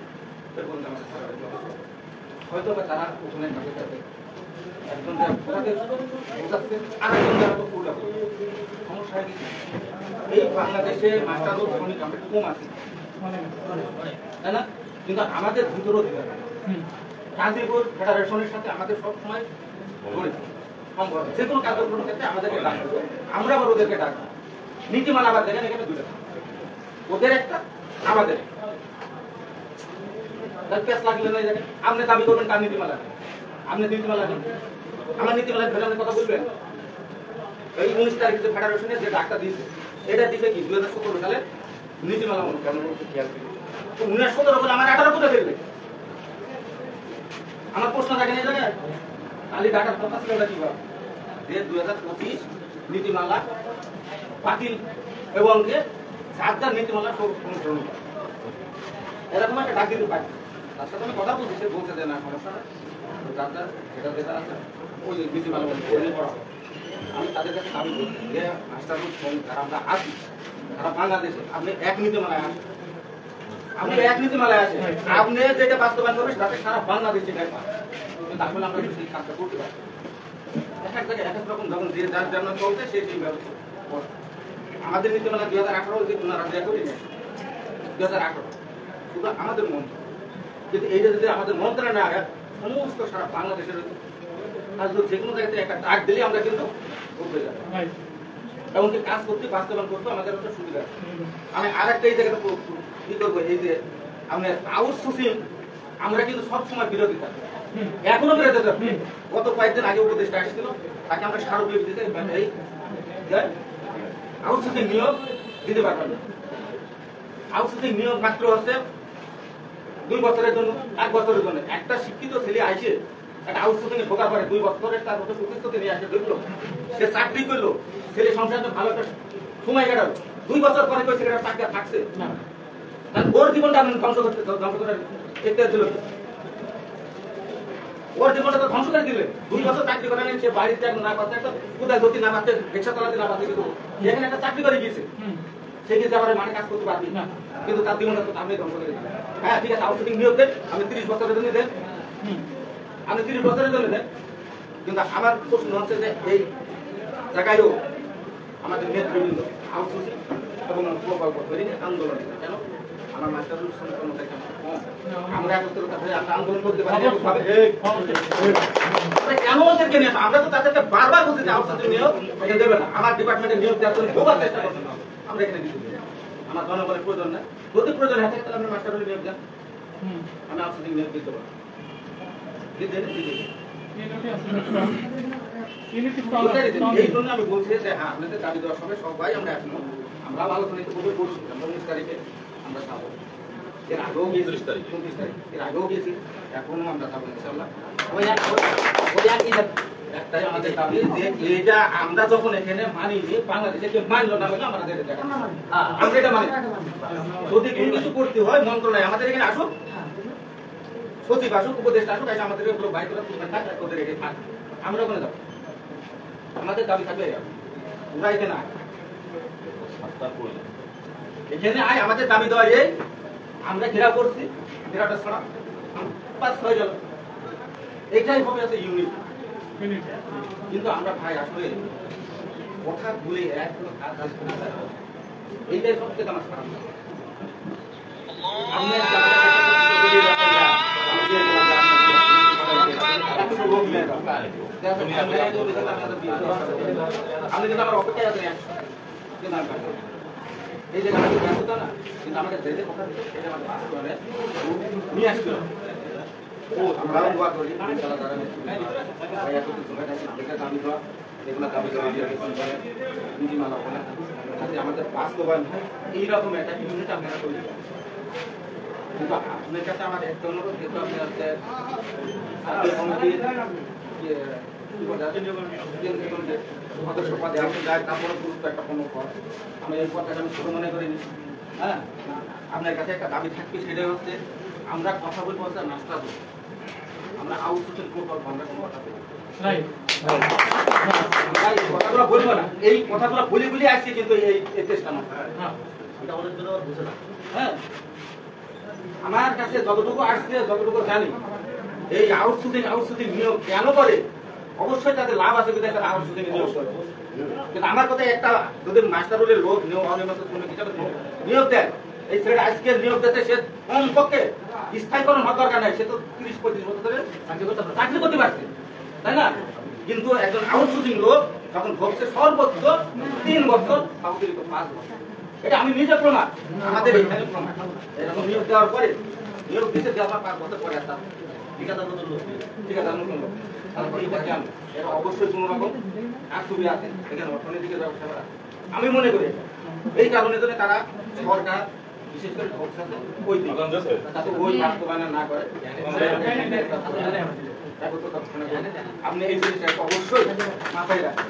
হয়তো বা তারা প্রথমে কাছে যাবে একজন বোঝাচ্ছে আরেকজন যারা তো পুরো সমস্যা এই বাংলাদেশে মাস্টার ও শ্রমিক আমরা কম আছি তাই না কিন্তু আমাদের ভিতরও গাজীপুর ফেডারেশনের সাথে আমাদের সবসময় জড়িত সম্ভব যে কোনো কার্যক্রমের ক্ষেত্রে আমাদেরকে ডাকবে আমরা আবার ওদেরকে ডাকবো নীতিমালা আবার দেখেন এখানে দুটো ওদের একটা আমাদের লাগলে না জানেন আপনি দাবি করবেন তার নীতিমালা আপনি নীতিমালা আমার নীতিমালার ভেতরে কথা বলবেন এই 19 তারিখে যে ফেডারেশনের যে ডাকটা দিয়েছে এটা দিছে কি 2017 সালে নীতিমালা অনুসরণ করতে খেয়াল করি 1917 বলে আমার 18 কোথা ফেলবে আমার প্রশ্ন থাকে না জানেন খালি ডাটার কথা ছিল ওটা কিভাবে যে 2025 নীতিমালা বাতিল এবং যে যার নীতিমালা অনুসরণ করে এরকম একটা ডাক দিতে পারি তার সাথে আমি কথা বলছি সে বলছে যে না সমস্যা না যার এটা যেটা আছে ওই নীতিমালা করা আমি তাদের কাছে দাবি করি যে মাস্টার যারা আমরা আছি তারা বাংলাদেশে আপনি এক নীতিমালায় আসেন আপনি এক নীতিমালায় আসেন আপনি যেটা বাস্তবায়ন করবেন তাতে সারা বাংলাদেশ যেটাই পান কিন্তু আসলে আমরা সেই কাজটা করতে পারি এক এক জায়গায় এক এক রকম যখন যে যার জন্য চলছে সেই সেই ব্যবস্থা আমাদের নীতিমালা 2018 যে ওনারা দেয়া করে 2018 শুধু আমাদের মন্ত্র কিন্তু এইটা যদি আমাদের মন্ত্রে না হয় সমস্ত সারা বাংলাদেশের যে কোনো জায়গাতে একটা ডাক দিলে আমরা কিন্তু করতে যাবো এমনকি কাজ করতে বাস্তবায়ন করতে আমাদের একটা সুবিধা আছে আমি আর একটা এই জায়গাটা কি করবো এই যে আমরা আউটসোর্সিং আমরা কিন্তু সবসময় বিরোধী থাকি এখনো বিরোধী থাকি গত কয়েকদিন আগে উপদেষ্টা আসছিল তাকে আমরা স্মারকলিপি দিতে এই আউটসোর্সিং নিয়োগ দিতে পারবেন না আউটসোর্সিং নিয়োগ মাত্র হচ্ছে 2 বছরের জন্য 1 বছরের জন্য একটা শিক্ষিত ছেলে আসে একটা আউটসোর্সিং এ ঢোকার পরে 2 বছরের তার মতো সুস্থতা নিয়ে আসে দেখলো সে চাকরি করলো ছেলে সংসারে ভালো একটা সময় কাটালো 2 বছর পরে কই সেটা চাকরি থাকছে না ওর জীবনটা আপনি ধ্বংস করে এখতিয়ার দিল। ওর জীবনটা তো ধ্বংস করে দিলেন। 2 বছর চাকরি করে সে বাড়িতে না পাচ্ছে, একটা কোথায় গতি না পাচ্ছে, রিক্সা চালাতে না পাচ্ছে, কিন্তু সেখানে একটা চাকরি করে গিয়েছে। সে কিন্তু আবার মানে কাজ করতে পারবি না, কিন্তু তার জীবনটা তো আপনি ধ্বংস করে দিলেন। হ্যাঁ ঠিক আছে, আউটসোর্সিং নিয়োগ দেন, আপনি 30 বছরের জন্য দেন, আপনি 30 বছরের জন্য দেন, কিন্তু আমার প্রশ্ন হচ্ছে যে এই জায়গায়ও আমাদের নেতৃবৃন্দ আউটসোর্সিং এবং প্রকল্প তৈরি আন্দোলন কেন আমার মাস্টার আমরা একত্রতা হয়ে আমরা আন্দোলন করতে পারি কেন ওদেরকে নিয়ে আমরা তো তাদেরকে বারবার বলছি যে আউটসোর্সিং নিয়োগ এটা দেবে না, আমার ডিপার্টমেন্টের নিয়োগ দেওয়ার জন্য বহুবার চেষ্টা করছি, আমরা এখানে দিতে আমার জনগণের প্রয়োজন না, যদি প্রয়োজন হয় তাহলে আমরা মাস্টার নিয়োগ দেন, আমি আউটসোর্সিং নিয়োগ দিতে পারবো এই জন্য আমি বলছি যে হ্যাঁ আপনাদের দাবি দেওয়ার সময় সবাই আমরা এখনো আমরা আলোচনাতে করছি, আমরা 19 তারিখে আমরা যাবো, এর আগেও গিয়েছি 29 তারিখ এর আগেও গেছি, এখনো আমরা যাবো ইনশাআল্লাহ। একটাই আমাদের দাবি যে এটা আমরা যখন এখানে মানি যে বাংলাদেশে কেউ মানলো না বলে আমাদের আমরা এটা মানি, যদি কোনো কিছু করতে হয় মন্ত্রণালয় আমাদের এখানে আসুক, সচিব আসুক, উপদেষ্টা আসুক, এসে আমাদের বাইক করে ওদের এখানে থাক, আমরা ওখানে যাবো, আমাদের দাবি থাকবে ওরা এখানে আয়, এখানে আয়, আমাদের দাবি দেওয়া এই আমরা ঘেরাও করছি, ঘেরাটা ছাড়া 5-6 জন এটাই হবে আছে ইউনিট, কিন্তু আমরা ভাই আসলে কথা বলে একদম এইটাই সবচেয়ে আমার খারাপ। আপনি কিন্তু আমার অপেক্ষায় আছেন এই যে আমাদের ব্যস্ততা না, কিন্তু আমাকে যে কথা সেটা আমাদের বাস্তবায়নে নিয়ে আসতে হবে। ও আমরা দোয়া করি ইনশাআল্লাহ তারা দাবি দেওয়া এগুলো দাবি দেওয়া নীতিমালা বলে যাতে আমাদের বাস্তবায়ন হয় এইরকম একটা ইউনিট আপনারা তৈরি করেন। কিন্তু আপনার কাছে আমার একটা অনুরোধ, যেহেতু আপনি হচ্ছে সদস্য পদে আপনি যায়, তারপরে গুরুত্ব একটা কোনো পদ, আমি এই পদটাকে আমি ছোট মনে করিনি। হ্যাঁ আপনার কাছে একটা দাবি থাকবে, সেটাই হচ্ছে আমরা কথা বলবো হচ্ছে নাস্তা বলবো, আমরা আউটসোর্সিং প্রকল্প আমরা কোনো কথা বলবো কথাগুলো বলবো না, এই কথাগুলো বলে বলে আসছে, কিন্তু এই চেষ্টা না এটা আমাদের জন্য বুঝে না। হ্যাঁ আমার কাছে যতটুকু আসছে যতটুকু জানি এই আউটসোর্সিং নিয়োগ কেন করে, অবশ্যই তাদের লাভ আছে কিন্তু তারা আউটসোর্সিং নিয়োগ করে, কিন্তু আমার কথা একটা যদি মাস্টার রোলের লোক নিয়োগ অনিয়মিত শ্রমিক হিসাবে নিয়োগ দেয়, এই ছেলেটা আজকে নিয়োগ দিতে সে কমপক্ষে স্থায়ীকরণ হওয়ার দরকার নাই, সে তো 30-35 বছর ধরে চাকরি করতে পারছে, তাই না? কিন্তু একজন আউটসোর্সিং লোক যখন ভোগছে সর্বোচ্চ 3 বছর, অতিরিক্ত 5 বছর, এটা আমি নিজে প্রমাণ, আমাদের এখানে প্রমাণ। এরকম নিয়োগ দেওয়ার পরে নিয়োগ দিতে দেওয়ার 5 বছর পরে একটা ঠিকাদার নতুন লোক, ঠিকাদার নতুন লোক, তারপর এটা কেন এর অবশ্যই কোনো রকম আক্ষেপই আছে এখানে অর্থনৈতিক ব্যবস্থা করা। আমি মনে করি এই কারণে যদি তারা সরকার বিশেষ করে ওই তাতে ওই বাস্তবায়ন না করে, আপনি এই জিনিসটা অবশ্যই মাথায় রাখেন,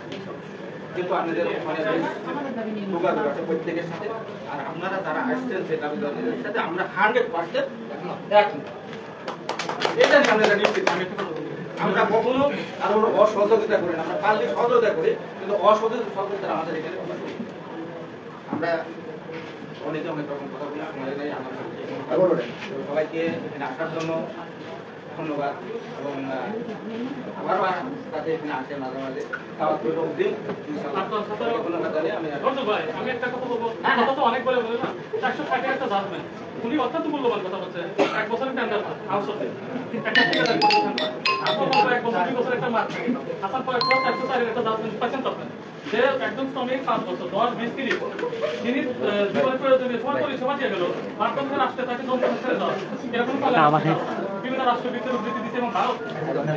কিন্তু আপনাদের যোগাযোগ আছে প্রত্যেকের সাথে, আর আপনারা যারা আসছেন সেই দাবিদারদের সাথে আমরা 100% এক, এটা নিয়ে আমরা নিশ্চিত। আমরা কখনো কারোর অসহযোগিতা করি না, আমরা পারলে সহযোগিতা করি, কিন্তু অসহযোগিতা আমাদের এখানে আমরা অনেকে অনেক রকম কথা বলি, সময় নেই আমার সবাইকে এখানে আসার জন্য ধন্যবাদ, এবং আবার তাতে এখানে আসে মাঝে মাঝে খাওয়া দিন ধন্যবাদ জানিয়ে আমি একটা কথা বলবো, কথা তো অনেক বলে বলে না, 460 একটা জাজমেন্ট উনি অত্যন্ত মূল্যবান কথা বলছে, 1 বছরের টেন্ডার আউটসোর্সিং একটা ঠিকাদার আপনার বলবো 1 বছর 2 বছর একটা মার্ক আসার পরে 104 একটা জাজমেন্ট পাচ্ছেন তখন যে একদম শ্রমিক 5 বছর 10-20 তিনি জীবনের প্রয়োজনীয় সময় পরিষেবা দিয়ে গেল, ভারতবর্ষে রাষ্ট্রে তাকে যন্ত্র ছেড়ে দেওয়া এরকম বিভিন্ন রাষ্ট্রবিদ্যুৎ উদ্ধৃতি দিচ্ছে, এবং ভারত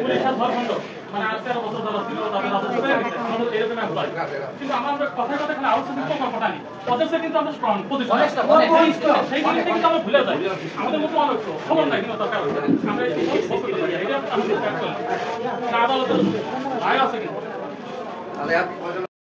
পুলিশের ধর্মণ্ড মানে 8-13 বছর যারা ছিল তাদের রাজস্ব পেয়ে গেছে আমাদের এরকম এমপ্লয়। কিন্তু আমরা কথায় কথা এখানে আউটসোর্সিং প্রকল্পটা নিই, পদেশে কিন্তু আমরা স্ট্রং পজিশন, সেই জিনিসটা কিন্তু আমরা ভুলে যাই, আমাদের মতো অনেক খবর নাই কিন্তু দরকার আমরা এটা আমাদের আদালতের রায় আছে কিন্তু